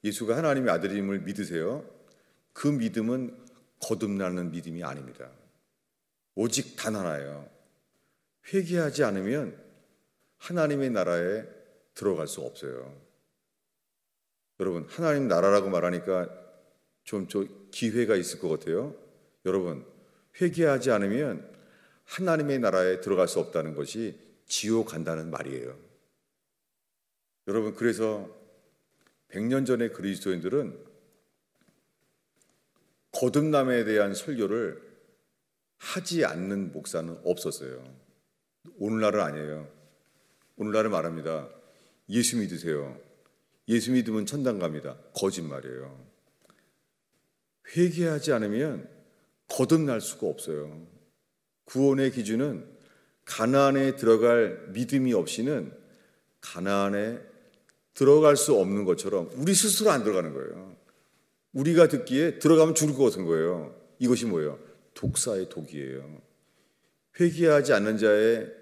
예수가 하나님의 아들임을 믿으세요? 그 믿음은 거듭나는 믿음이 아닙니다. 오직 단 하나예요. 회개하지 않으면 하나님의 나라에 들어갈 수 없어요. 여러분, 하나님 나라라고 말하니까 좀 기회가 있을 것 같아요. 여러분, 회개하지 않으면 하나님의 나라에 들어갈 수 없다는 것이 지옥 간다는 말이에요. 여러분, 그래서 100년 전의 그리스도인들은 거듭남에 대한 설교를 하지 않는 목사는 없었어요. 오늘날은 아니에요. 오늘날은 말합니다. 예수 믿으세요. 예수 믿으면 천당 갑니다. 거짓말이에요. 회개하지 않으면 거듭날 수가 없어요. 구원의 기준은 가나안에 들어갈 믿음이 없이는 가나안에 들어갈 수 없는 것처럼 우리 스스로 안 들어가는 거예요. 우리가 듣기에 들어가면 죽을 것 같은 거예요. 이것이 뭐예요? 독사의 독이에요. 회개하지 않는 자의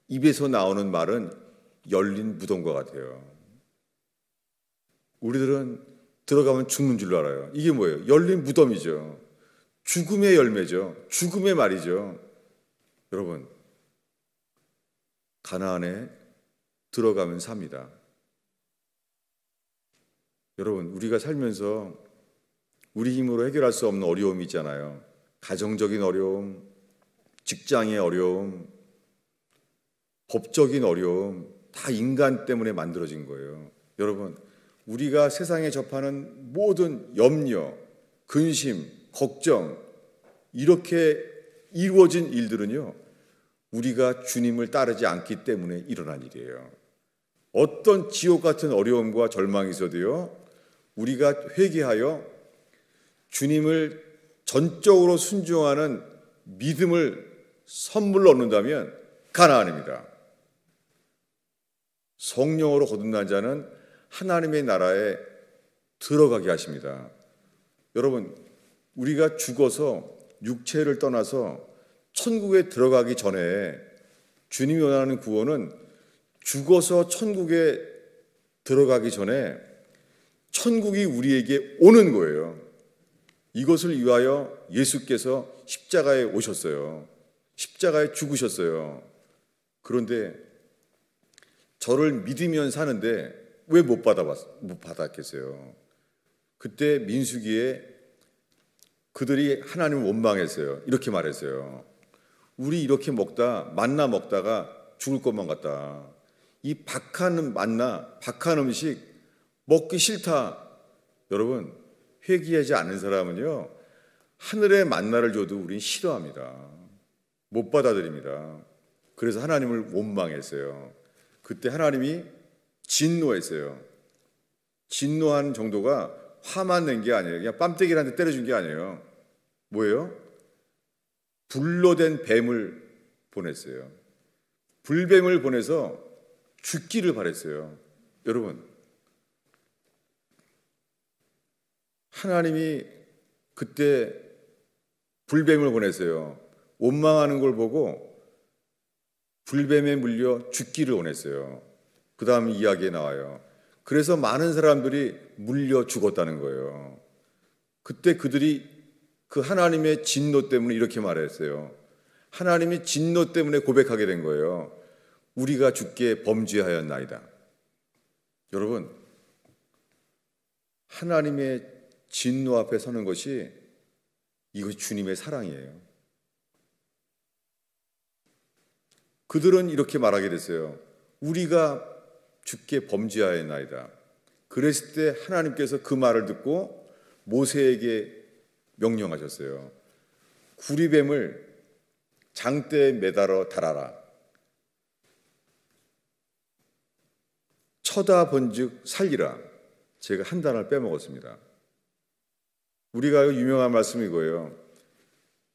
입에서 나오는 말은 열린 무덤과 같아요. 우리들은 들어가면 죽는 줄 알아요. 이게 뭐예요? 열린 무덤이죠. 죽음의 열매죠. 죽음의 말이죠. 여러분, 가나안에 들어가면 삽니다. 여러분, 우리가 살면서 우리 힘으로 해결할 수 없는 어려움이 있잖아요. 가정적인 어려움, 직장의 어려움, 법적인 어려움 다 인간 때문에 만들어진 거예요. 여러분, 우리가 세상에 접하는 모든 염려, 근심, 걱정 이렇게 이루어진 일들은요, 우리가 주님을 따르지 않기 때문에 일어난 일이에요. 어떤 지옥 같은 어려움과 절망이 있어도요, 우리가 회개하여 주님을 전적으로 순종하는 믿음을 선물로 얻는다면 가나안입니다. 성령으로 거듭난 자는 하나님의 나라에 들어가게 하십니다. 여러분, 우리가 죽어서 육체를 떠나서 천국에 들어가기 전에 주님이 원하는 구원은 죽어서 천국에 들어가기 전에 천국이 우리에게 오는 거예요. 이것을 위하여 예수께서 십자가에 오셨어요. 십자가에 죽으셨어요. 그런데 저를 믿으면 사는데 왜 못 받았겠어요? 그때 민수기에 그들이 하나님을 원망했어요. 이렇게 말했어요. 우리 이렇게 만나 먹다가 죽을 것만 같다. 이 박한 만나, 박한 음식 먹기 싫다. 여러분, 회개하지 않는 사람은요, 하늘의 만나를 줘도 우린 싫어합니다. 못 받아들입니다. 그래서 하나님을 원망했어요. 그때 하나님이 진노했어요. 진노한 정도가 화만 낸 게 아니에요. 그냥 뺨때기를 한 대 때려준 게 아니에요. 뭐예요? 불로 된 뱀을 보냈어요. 불뱀을 보내서 죽기를 바랬어요. 여러분, 하나님이 그때 불뱀을 보냈어요. 원망하는 걸 보고 불뱀에 물려 죽기를 원했어요. 그 다음 이야기에 나와요. 그래서 많은 사람들이 물려 죽었다는 거예요. 그때 그들이 그 하나님의 진노 때문에 이렇게 말했어요. 하나님이 진노 때문에 고백하게 된 거예요. 우리가 주께 범죄하였나이다. 여러분, 하나님의 진노 앞에 서는 것이 이것이 주님의 사랑이에요. 그들은 이렇게 말하게 됐어요. 우리가 주께 범죄하였나이다. 그랬을 때 하나님께서 그 말을 듣고 모세에게 명령하셨어요. 구리뱀을 장대에 매달아 달아라. 쳐다본즉 살리라. 제가 한 단어를 빼먹었습니다. 우리가 유명한 말씀이 이거예요.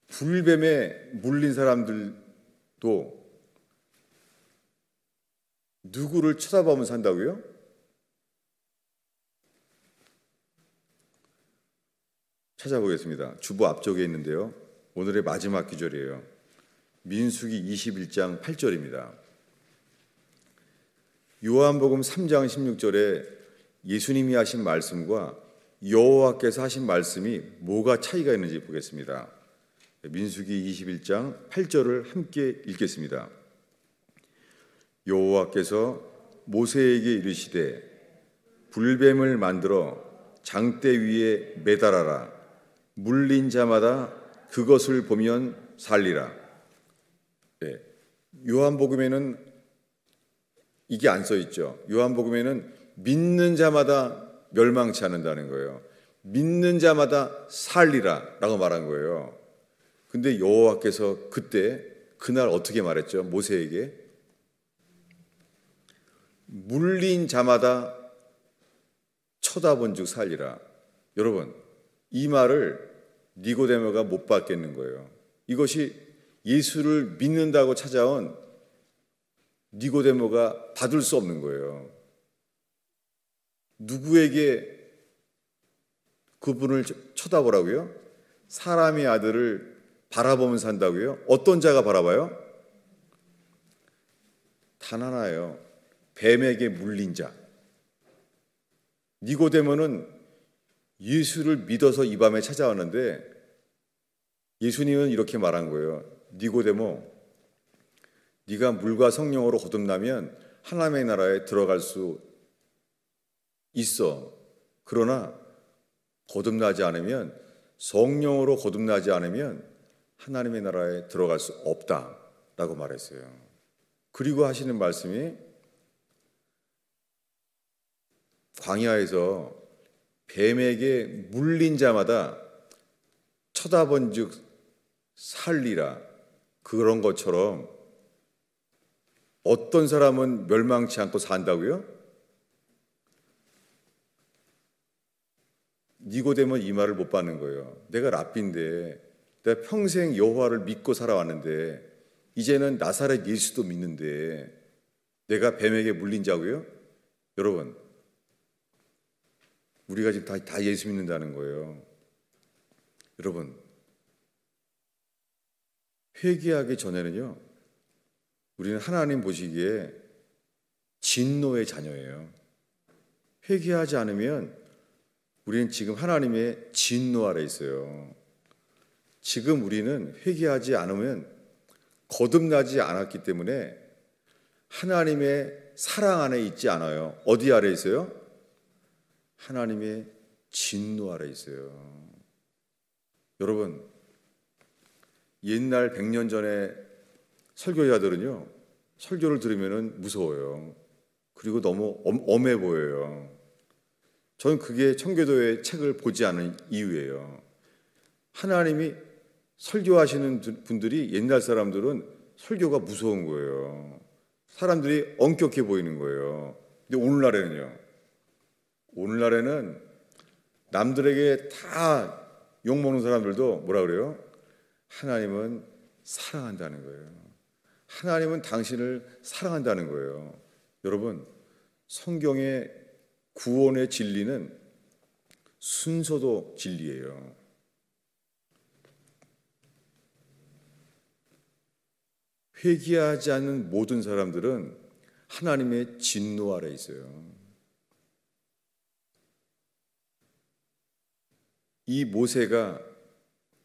불뱀에 물린 사람들도 누구를 쳐다보면 산다고요? 찾아보겠습니다. 주보 앞쪽에 있는데요. 오늘의 마지막 구절이에요. 민수기 21장 8절입니다. 요한복음 3장 16절에 예수님이 하신 말씀과 여호와께서 하신 말씀이 뭐가 차이가 있는지 보겠습니다. 민수기 21장 8절을 함께 읽겠습니다. 여호와께서 모세에게 이르시되 불뱀을 만들어 장대 위에 매달아라. 물린 자마다 그것을 보면 살리라. 네. 요한복음에는 이게 안 써 있죠. 요한복음에는 믿는 자마다 멸망치 않는다는 거예요. 믿는 자마다 살리라 라고 말한 거예요. 근데 여호와께서 그날 어떻게 말했죠? 모세에게 물린 자마다 쳐다본즉 살리라. 여러분, 이 말을 니고데모가 못 받겠는 거예요. 이것이 예수를 믿는다고 찾아온 니고데모가 받을 수 없는 거예요. 누구에게 그분을 쳐다보라고요? 사람의 아들을 바라보면 산다고요? 어떤 자가 바라봐요? 단 하나예요. 뱀에게 물린 자. 니고데모는 예수를 믿어서 이 밤에 찾아왔는데 예수님은 이렇게 말한 거예요. 니고데모, 네가 물과 성령으로 거듭나면 하나님의 나라에 들어갈 수 있어. 그러나 거듭나지 않으면, 성령으로 거듭나지 않으면 하나님의 나라에 들어갈 수 없다 라고 말했어요. 그리고 하시는 말씀이 광야에서 뱀에게 물린 자마다 쳐다본즉 살리라. 그런 것처럼 어떤 사람은 멸망치 않고 산다고요? 니고데모는 이 말을 못 받는 거예요. 내가 랍비인데, 내가 평생 여호와를 믿고 살아왔는데, 이제는 나사렛 예수도 믿는데 내가 뱀에게 물린 자고요? 여러분, 우리가 지금 다 예수 믿는다는 거예요. 여러분, 회개하기 전에는요, 우리는 하나님 보시기에 진노의 자녀예요. 회개하지 않으면 우리는 지금 하나님의 진노 아래 있어요. 지금 우리는 회개하지 않으면 거듭나지 않았기 때문에 하나님의 사랑 안에 있지 않아요. 어디 아래 있어요? 하나님의 진노 아래 있어요. 여러분, 옛날 100년 전에 설교자들은요, 설교를 들으면 무서워요. 그리고 너무 엄해 보여요. 저는 그게 청교도의 책을 보지 않은 이유예요. 하나님이 설교하시는 분들이, 옛날 사람들은 설교가 무서운 거예요. 사람들이 엄격해 보이는 거예요. 근데 오늘날에는 남들에게 다 욕먹는 사람들도 뭐라 그래요? 하나님은 사랑한다는 거예요. 하나님은 당신을 사랑한다는 거예요. 여러분, 성경의 구원의 진리는 순서도 진리예요. 회개하지 않는 모든 사람들은 하나님의 진노 아래 있어요. 이 모세가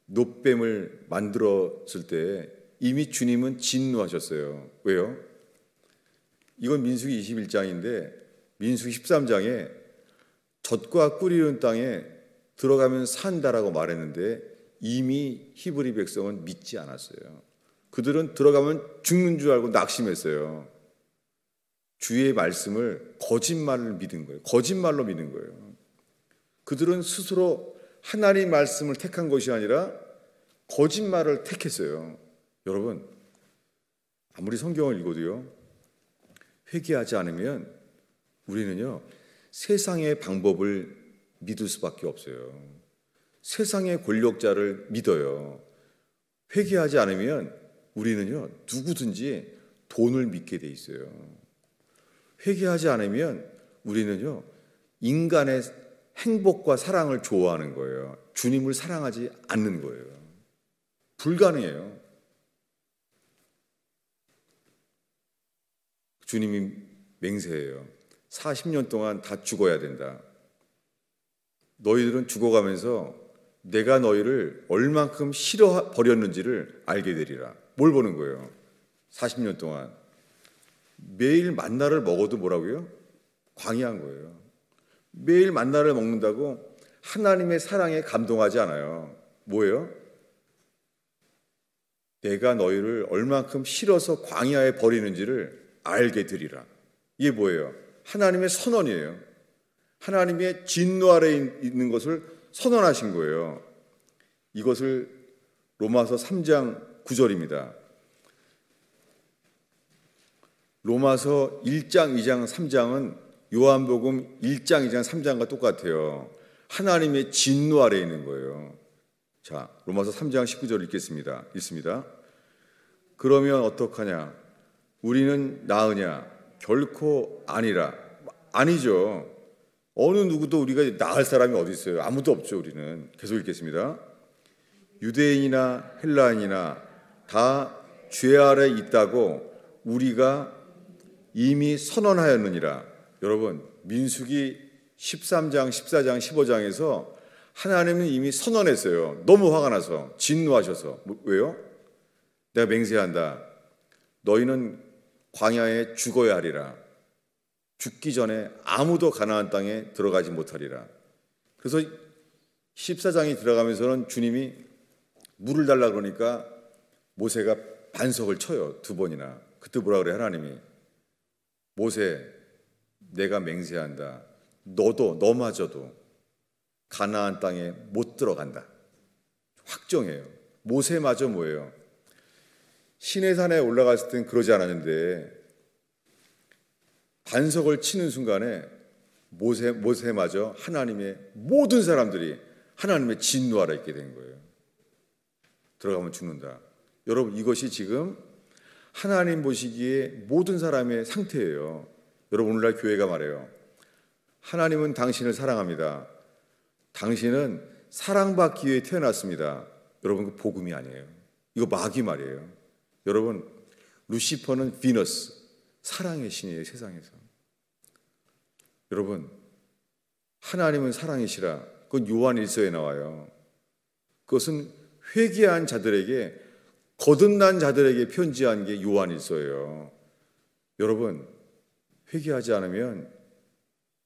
놋뱀을 만들었을 때 이미 주님은 진노하셨어요. 왜요? 이건 민수기 21장인데 민수기 13장에 젖과 꿀 이는 땅에 들어가면 산다라고 말했는데 이미 히브리 백성은 믿지 않았어요. 그들은 들어가면 죽는 줄 알고 낙심했어요. 주의 말씀을 거짓말로 믿은 거예요. 그들은 스스로 하나님 말씀을 택한 것이 아니라 거짓말을 택했어요. 여러분, 아무리 성경을 읽어도요, 회개하지 않으면 우리는요, 세상의 방법을 믿을 수밖에 없어요. 세상의 권력자를 믿어요. 회개하지 않으면 우리는요, 누구든지 돈을 믿게 돼 있어요. 회개하지 않으면 우리는요, 인간의 행복과 사랑을 좋아하는 거예요. 주님을 사랑하지 않는 거예요. 불가능해요. 주님이 맹세해요. 40년 동안 다 죽어야 된다. 너희들은 죽어가면서 내가 너희를 얼만큼 싫어 버렸는지를 알게 되리라. 뭘 보는 거예요? 40년 동안 매일 만나를 먹어도 뭐라고요? 광야한 거예요. 매일 만나를 먹는다고 하나님의 사랑에 감동하지 않아요. 뭐예요? 내가 너희를 얼만큼 싫어서 광야에 버리는지를 알게 되리라. 이게 뭐예요? 하나님의 선언이에요. 하나님의 진노 아래에 있는 것을 선언하신 거예요. 이것을 로마서 3장 9절입니다. 로마서 1장, 2장, 3장은 요한복음 1장, 2장, 3장과 똑같아요. 하나님의 진노 아래에 있는 거예요. 자, 로마서 3장 19절 읽겠습니다. 읽습니다. 그러면 어떡하냐? 우리는 나으냐? 결코 아니라. 아니죠. 어느 누구도 우리가 나을 사람이 어디 있어요? 아무도 없죠. 우리는. 계속 읽겠습니다. 유대인이나 헬라인이나 다 죄 아래 있다고 우리가 이미 선언하였느니라. 여러분, 민수기 13장, 14장, 15장에서 하나님은 이미 선언했어요. 너무 화가 나서, 진노하셔서. 왜요? 내가 맹세한다. 너희는 광야에 죽어야 하리라. 죽기 전에 아무도 가나안 땅에 들어가지 못하리라. 그래서 14장이 들어가면서는 주님이 물을 달라 그러니까 모세가 반석을 쳐요. 2번이나. 그때 뭐라 그래 하나님이? 모세, 내가 맹세한다. 너마저도 가나안 땅에 못 들어간다. 확정해요. 모세마저 뭐예요? 시내산에 올라갔을 땐 그러지 않았는데 반석을 치는 순간에 모세마저 하나님의 모든 사람들이 하나님의 진노 아래 있게 된 거예요. 들어가면 죽는다. 여러분, 이것이 지금 하나님 보시기에 모든 사람의 상태예요. 여러분, 오늘날 교회가 말해요. 하나님은 당신을 사랑합니다. 당신은 사랑받기 위해 태어났습니다. 여러분, 그 복음이 아니에요. 이거 마귀 말이에요. 여러분, 루시퍼는 비너스, 사랑의 신이에요, 세상에서. 여러분, 하나님은 사랑이시라. 그건 요한 1서에 나와요. 그것은 회개한 자들에게, 거듭난 자들에게 편지한 게 요한 1서예요. 여러분, 회개하지 않으면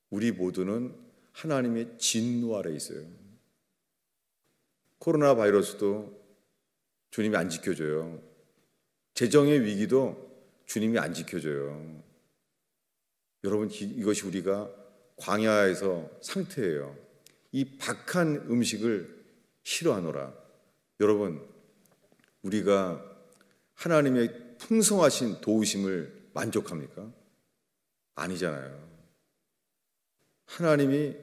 우리 모두는 하나님의 진노 아래 있어요. 코로나 바이러스도 주님이 안 지켜줘요. 재정의 위기도 주님이 안 지켜줘요. 여러분, 이것이 우리가 광야에서 상태예요. 이 박한 음식을 싫어하노라. 여러분, 우리가 하나님의 풍성하신 도우심을 만족합니까? 아니잖아요. 하나님이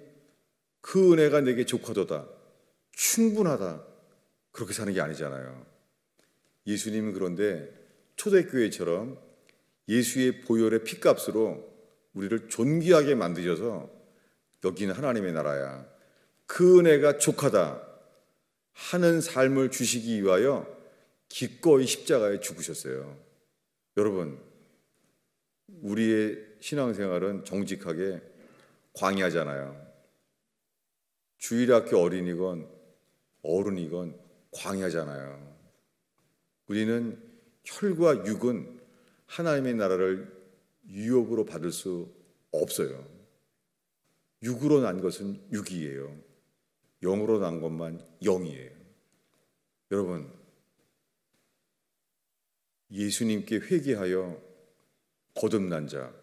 그 은혜가 내게 족하도다, 충분하다, 그렇게 사는 게 아니잖아요. 예수님은 그런데 초대교회처럼 예수의 보혈의 피값으로 우리를 존귀하게 만드셔서 여기는 하나님의 나라야, 그 은혜가 족하다 하는 삶을 주시기 위하여 기꺼이 십자가에 죽으셨어요. 여러분, 우리의 신앙생활은 정직하게 광야잖아요. 주일학교 어린이건 어른이건 광야잖아요. 우리는 혈과 육은 하나님의 나라를 유업으로 받을 수 없어요. 육으로 난 것은 육이에요. 영으로 난 것만 영이에요. 여러분, 예수님께 회개하여 거듭난 자,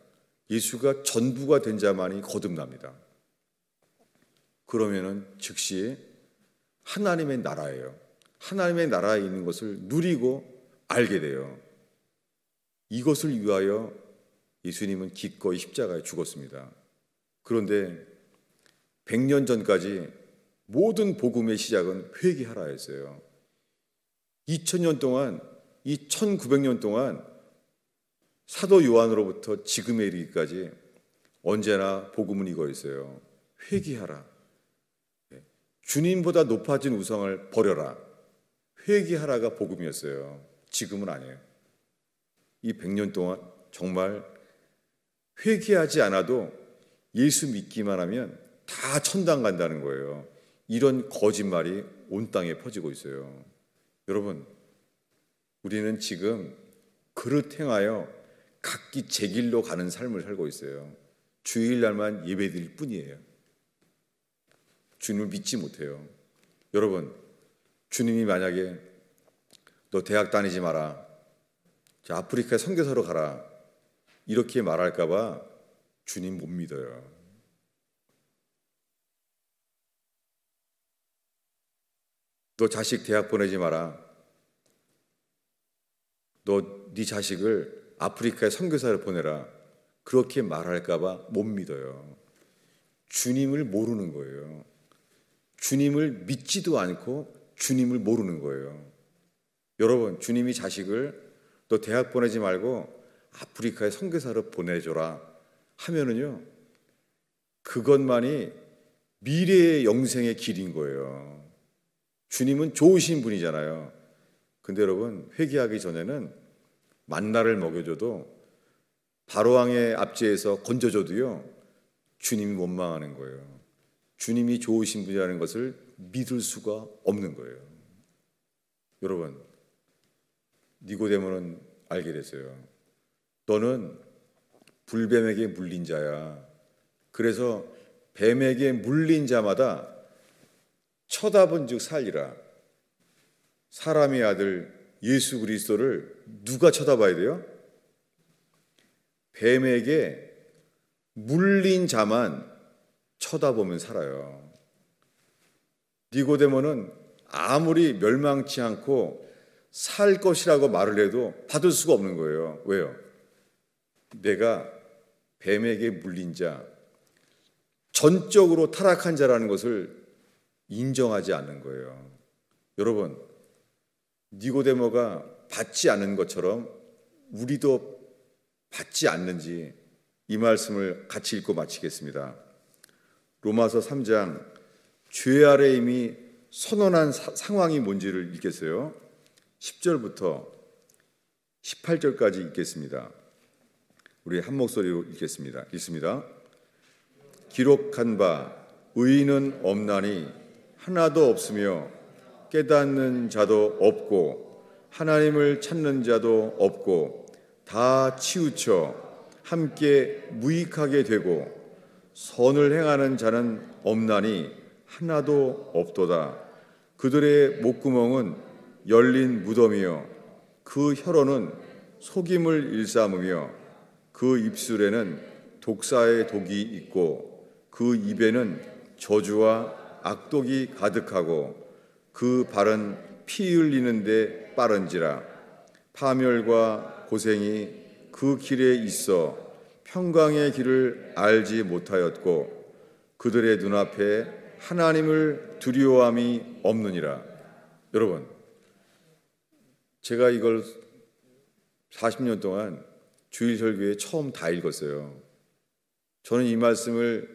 예수가 전부가 된 자만이 거듭납니다. 그러면은 즉시 하나님의 나라예요. 하나님의 나라에 있는 것을 누리고 알게 돼요. 이것을 위하여 예수님은 기꺼이 십자가에 죽었습니다. 그런데 100년 전까지 모든 복음의 시작은 회개하라였어요. 2000년 동안, 이 1900년 동안 사도 요한으로부터 지금에 이르기까지 언제나 복음은 이거 있어요. 회개하라. 주님보다 높아진 우상을 버려라. 회개하라가 복음이었어요. 지금은 아니에요. 이 100년 동안 정말 회개하지 않아도 예수 믿기만 하면 다 천당 간다는 거예요. 이런 거짓말이 온 땅에 퍼지고 있어요. 여러분, 우리는 지금 그릇 행하여 각기 제 길로 가는 삶을 살고 있어요. 주일날만 예배드릴 뿐이에요. 주님을 믿지 못해요. 여러분, 주님이 만약에 너 대학 다니지 마라, 자, 아프리카 선교사로 가라, 이렇게 말할까 봐 주님 못 믿어요. 너 자식 대학 보내지 마라, 너 네 자식을 아프리카에 선교사를 보내라, 그렇게 말할까 봐 못 믿어요. 주님을 모르는 거예요. 주님을 믿지도 않고 주님을 모르는 거예요. 여러분, 주님이 자식을 너 대학 보내지 말고 아프리카에 선교사를 보내줘라 하면은요, 그것만이 미래의 영생의 길인 거예요. 주님은 좋으신 분이잖아요. 근데 여러분, 회개하기 전에는 만나를 먹여줘도, 바로왕의 압제에서 건져줘도요, 주님이 원망하는 거예요. 주님이 좋으신 분이라는 것을 믿을 수가 없는 거예요. 여러분, 니고데모는 알게 됐어요. 너는 불뱀에게 물린 자야. 그래서 뱀에게 물린 자마다 쳐다본 즉 살리라. 사람의 아들 예수 그리스도를 누가 쳐다봐야 돼요? 뱀에게 물린 자만 쳐다보면 살아요. 니고데모는 아무리 멸망치 않고 살 것이라고 말을 해도 받을 수가 없는 거예요. 왜요? 내가 뱀에게 물린 자, 전적으로 타락한 자라는 것을 인정하지 않는 거예요. 여러분, 니고데모가 받지 않은 것처럼 우리도 받지 않는지 이 말씀을 같이 읽고 마치겠습니다. 로마서 3장 죄 아래 이미 선언한 상황이 뭔지를 읽겠어요. 10절부터 18절까지 읽겠습니다. 우리 한 목소리로 읽겠습니다. 읽습니다. 기록한 바 의인은 없나니 하나도 없으며 깨닫는 자도 없고 하나님을 찾는 자도 없고 다 치우쳐 함께 무익하게 되고 선을 행하는 자는 없나니 하나도 없도다. 그들의 목구멍은 열린 무덤이요 그 혀로는 속임을 일삼으며 그 입술에는 독사의 독이 있고 그 입에는 저주와 악독이 가득하고 그 발은 피 흘리는데 빠른지라. 파멸과 고생이 그 길에 있어 평강의 길을 알지 못하였고 그들의 눈앞에 하나님을 두려워함이 없느니라. 여러분, 제가 이걸 40년 동안 주일 설교에 처음 다 읽었어요. 저는 이 말씀을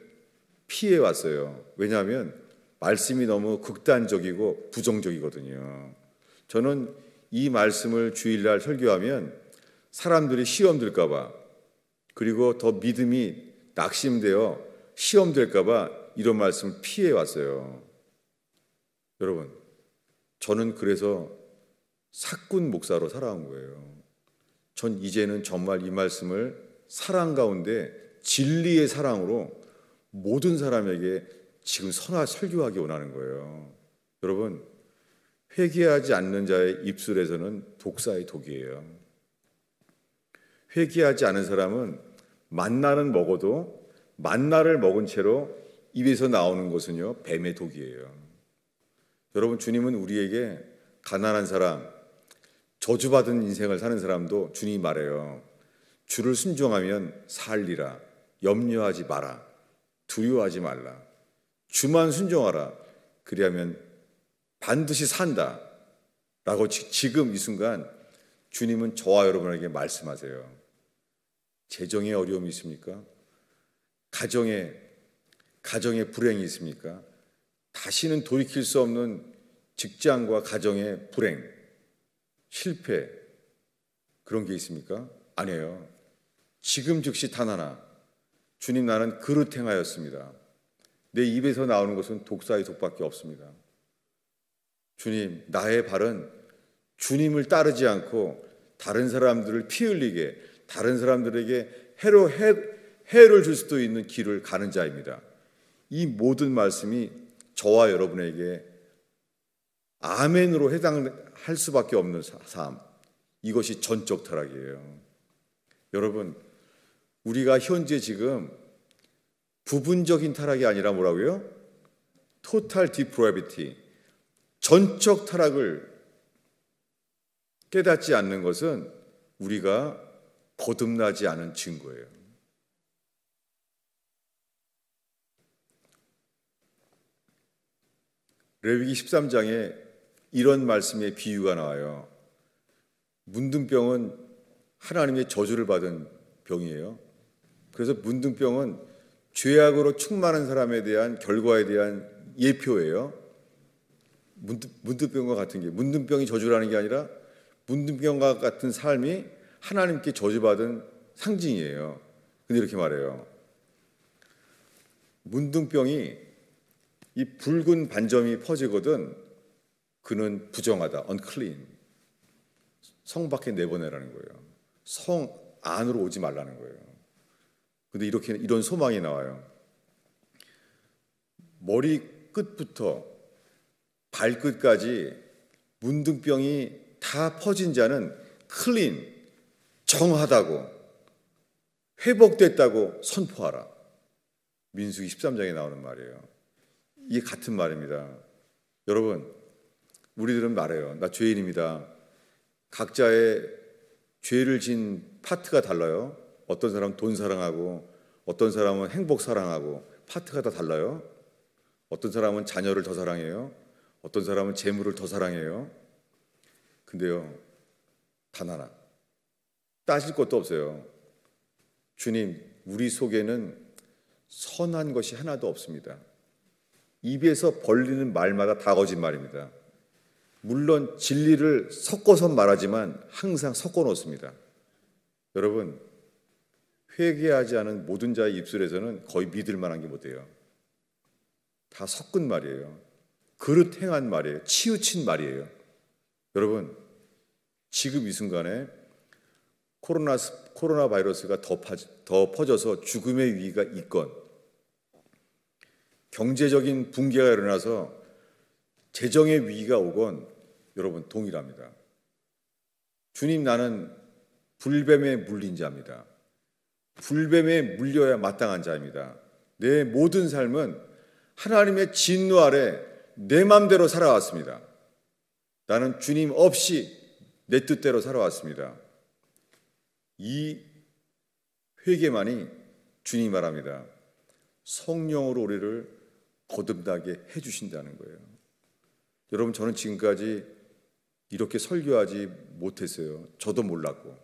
피해 왔어요. 왜냐하면 말씀이 너무 극단적이고 부정적이거든요. 저는 이 말씀을 주일날 설교하면 사람들이 시험 들까 봐, 그리고 더 믿음이 낙심되어 시험 될까 봐 이런 말씀을 피해 왔어요. 여러분, 저는 그래서 사꾼 목사로 살아온 거예요. 전 이제는 정말 이 말씀을 사랑 가운데 진리의 사랑으로 모든 사람에게 지금 설교하기 원하는 거예요. 여러분, 회개하지 않는 자의 입술에서는 독사의 독이에요. 회개하지 않은 사람은 만나는 먹어도 만나를 먹은 채로 입에서 나오는 것은요, 뱀의 독이에요. 여러분, 주님은 우리에게 가난한 사람, 저주받은 인생을 사는 사람도 주님이 말해요. 주를 순종하면 살리라. 염려하지 마라. 두려워하지 말라. 주만 순종하라. 그리하면 반드시 산다. 라고 지금 이 순간 주님은 저와 여러분에게 말씀하세요. 재정에 어려움이 있습니까? 가정에 불행이 있습니까? 다시는 돌이킬 수 없는 직장과 가정의 불행, 실패, 그런 게 있습니까? 아니에요. 지금 즉시 단 하나, 주님, 나는 그릇 행하였습니다. 내 입에서 나오는 것은 독사의 독밖에 없습니다. 주님, 나의 발은 주님을 따르지 않고 다른 사람들을 피 흘리게, 다른 사람들에게 해를 줄 수도 있는 길을 가는 자입니다. 이 모든 말씀이 저와 여러분에게 아멘으로 해당할 수밖에 없는 삶, 이것이 전적 타락이에요. 여러분, 우리가 현재 지금 부분적인 타락이 아니라 뭐라고요? 토탈 디프레비티, 전적 타락을 깨닫지 않는 것은 우리가 거듭나지 않은 증거예요. 레위기 13장에 이런 말씀의 비유가 나와요. 문둥병은 하나님의 저주를 받은 병이에요. 그래서 문둥병은 죄악으로 충만한 사람에 대한 결과에 대한 예표예요. 문둥병과 같은 게, 문둥병이 저주라는 게 아니라 문둥병과 같은 삶이 하나님께 저주받은 상징이에요. 근데 이렇게 말해요. 문둥병이 이 붉은 반점이 퍼지거든 그는 부정하다, unclean. 성 밖에 내보내라는 거예요. 성 안으로 오지 말라는 거예요. 근데 이런 소망이 나와요. 머리 끝부터 발끝까지 문둥병이 다 퍼진 자는 클린, 정하다고, 회복됐다고 선포하라. 민수기 13장에 나오는 말이에요. 이게 같은 말입니다. 여러분, 우리들은 말해요. 나 죄인입니다. 각자의 죄를 진 파트가 달라요. 어떤 사람은 돈 사랑하고 어떤 사람은 행복 사랑하고 파트가 다 달라요. 어떤 사람은 자녀를 더 사랑해요. 어떤 사람은 재물을 더 사랑해요. 근데요, 단 하나 따질 것도 없어요. 주님, 우리 속에는 선한 것이 하나도 없습니다. 입에서 벌리는 말마다 다 거짓말입니다. 물론 진리를 섞어서 말하지만 항상 섞어 놓습니다. 여러분, 회개하지 않은 모든 자의 입술에서는 거의 믿을 만한 게 못 돼요. 다 섞은 말이에요. 그릇 행한 말이에요. 치우친 말이에요. 여러분, 지금 이 순간에 코로나 바이러스가 더 퍼져서 죽음의 위기가 있건, 경제적인 붕괴가 일어나서 재정의 위기가 오건, 여러분 동일합니다. 주님, 나는 불뱀에 물린 자입니다. 불뱀에 물려야 마땅한 자입니다. 내 모든 삶은 하나님의 진노 아래 내 맘대로 살아왔습니다. 나는 주님 없이 내 뜻대로 살아왔습니다. 이 회개만이 주님 말합니다. 성령으로 우리를 거듭나게 해주신다는 거예요. 여러분, 저는 지금까지 이렇게 설교하지 못했어요. 저도 몰랐고.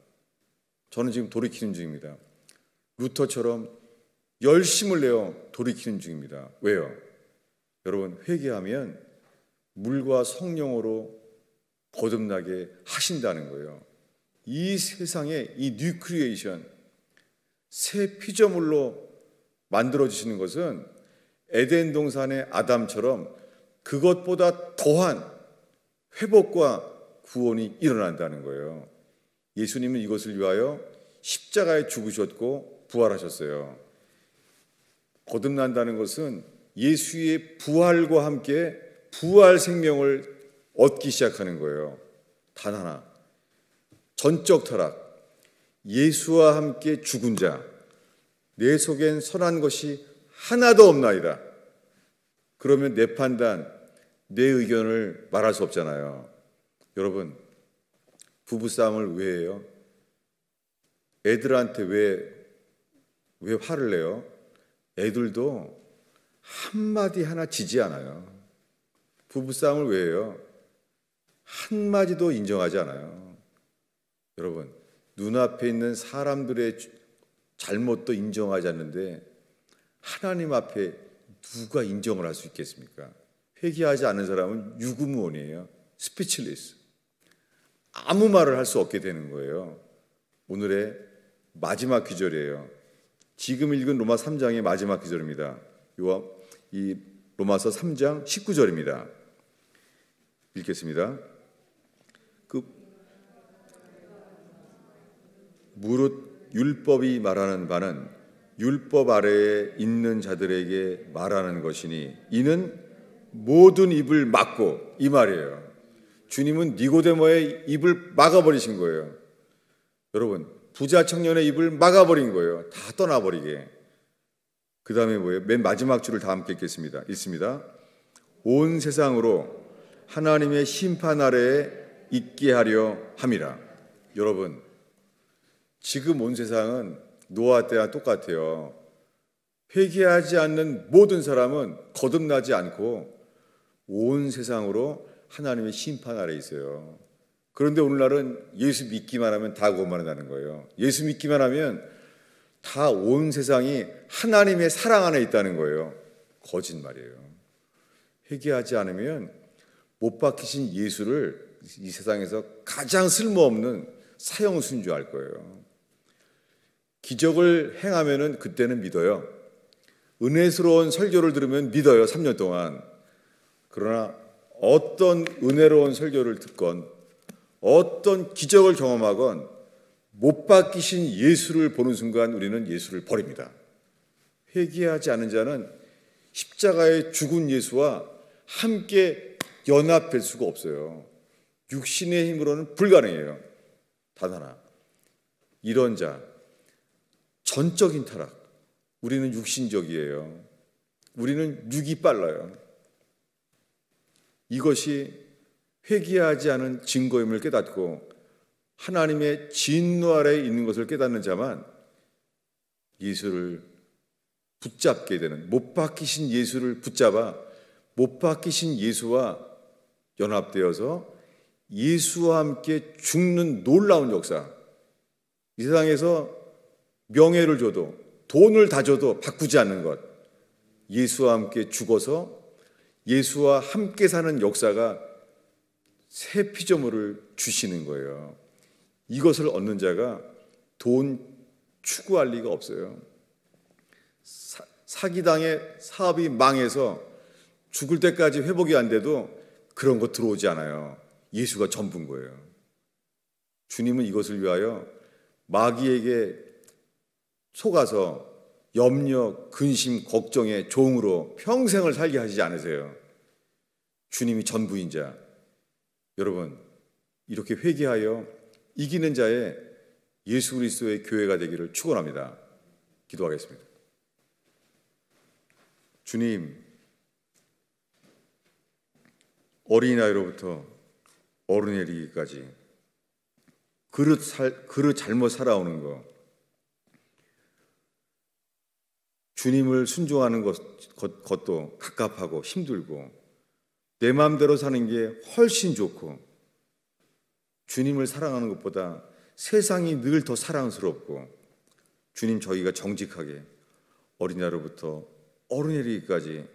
저는 지금 돌이키는 중입니다. 루터처럼 열심을 내어 돌이키는 중입니다. 왜요? 여러분, 회개하면 물과 성령으로 거듭나게 하신다는 거예요. 이 세상의 이 뉴크리에이션, 새 피조물로 만들어지시는 것은 에덴 동산의 아담처럼 그것보다 더한 회복과 구원이 일어난다는 거예요. 예수님은 이것을 위하여 십자가에 죽으셨고 부활하셨어요. 거듭난다는 것은 예수의 부활과 함께 부활 생명을 얻기 시작하는 거예요. 단 하나, 전적 타락, 예수와 함께 죽은 자, 내 속엔 선한 것이 하나도 없나이다. 그러면 내 판단, 내 의견을 말할 수 없잖아요. 여러분, 부부싸움을 왜 해요? 애들한테 왜 화를 내요? 애들도 한마디 하나 지지 않아요. 부부싸움을 왜 해요? 한마디도 인정하지 않아요. 여러분, 눈앞에 있는 사람들의 잘못도 인정하지 않는데 하나님 앞에 누가 인정을 할 수 있겠습니까? 회개하지 않는 사람은 유구무원이에요. 스피치리스. 아무 말을 할 수 없게 되는 거예요. 오늘의 마지막 귀절이에요. 지금 읽은 로마 3장의 마지막 귀절입니다. 이 로마서 3장 19절입니다. 읽겠습니다. 무릇 율법이 말하는 바는 율법 아래에 있는 자들에게 말하는 것이니 이는 모든 입을 막고, 이 말이에요. 주님은 니고데모의 입을 막아버리신 거예요. 여러분, 부자 청년의 입을 막아버린 거예요. 다 떠나버리게. 그 다음에 뭐예요? 맨 마지막 줄을 다 함께 읽겠습니다. 읽습니다. 온 세상으로 하나님의 심판 아래에 있게 하려 함이라. 여러분, 지금 온 세상은 노아 때와 똑같아요. 회개하지 않는 모든 사람은 거듭나지 않고 온 세상으로 하나님의 심판 아래에 있어요. 그런데 오늘날은 예수 믿기만 하면 다 구원받는다는 거예요. 예수 믿기만 하면 다 온 세상이 하나님의 사랑 안에 있다는 거예요. 거짓말이에요. 회개하지 않으면 못 박히신 예수를 이 세상에서 가장 쓸모없는 사형수인 줄 알 거예요. 기적을 행하면은 그때는 믿어요. 은혜스러운 설교를 들으면 믿어요. 3년 동안. 그러나 어떤 은혜로운 설교를 듣건 어떤 기적을 경험하건 못 박히신 예수를 보는 순간 우리는 예수를 버립니다. 회개하지 않은 자는 십자가에 죽은 예수와 함께 연합될 수가 없어요. 육신의 힘으로는 불가능해요. 단 하나, 이런 자, 전적인 타락. 우리는 육신적이에요. 우리는 육이 빨라요. 이것이 회개하지 않은 증거임을 깨닫고 하나님의 진노 아래에 있는 것을 깨닫는 자만 예수를 붙잡게 되는, 못 박히신 예수를 붙잡아 못 박히신 예수와 연합되어서 예수와 함께 죽는 놀라운 역사. 이 세상에서 명예를 줘도 돈을 다 줘도 바꾸지 않는 것. 예수와 함께 죽어서 예수와 함께 사는 역사가 새 피조물을 주시는 거예요. 이것을 얻는 자가 돈 추구할 리가 없어요. 사기당해 사업이 망해서 죽을 때까지 회복이 안 돼도 그런 거 들어오지 않아요. 예수가 전부인 거예요. 주님은 이것을 위하여 마귀에게 속아서 염려, 근심, 걱정의 종으로 평생을 살게 하시지 않으세요. 주님이 전부인 자. 여러분, 이렇게 회개하여 이기는 자의 예수 그리스도의 교회가 되기를 축원합니다. 기도하겠습니다. 주님, 어린아이로부터 어른에 이르기까지 그릇 잘못 살아오는 것, 주님을 순종하는 것도 갑갑하고 힘들고 내 마음대로 사는 게 훨씬 좋고 주님을 사랑하는 것보다 세상이 늘 더 사랑스럽고 주님, 저희가 정직하게 어린아이로부터 어른에 이르기까지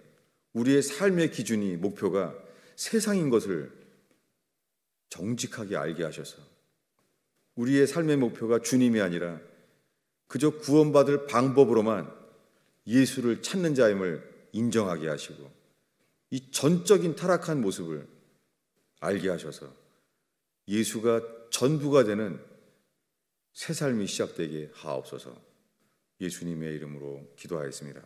우리의 삶의 기준이, 목표가 세상인 것을 정직하게 알게 하셔서 우리의 삶의 목표가 주님이 아니라 그저 구원받을 방법으로만 예수를 찾는 자임을 인정하게 하시고 이 전적인 타락한 모습을 알게 하셔서 예수가 전부가 되는 새 삶이 시작되게 하옵소서. 예수님의 이름으로 기도하였습니다.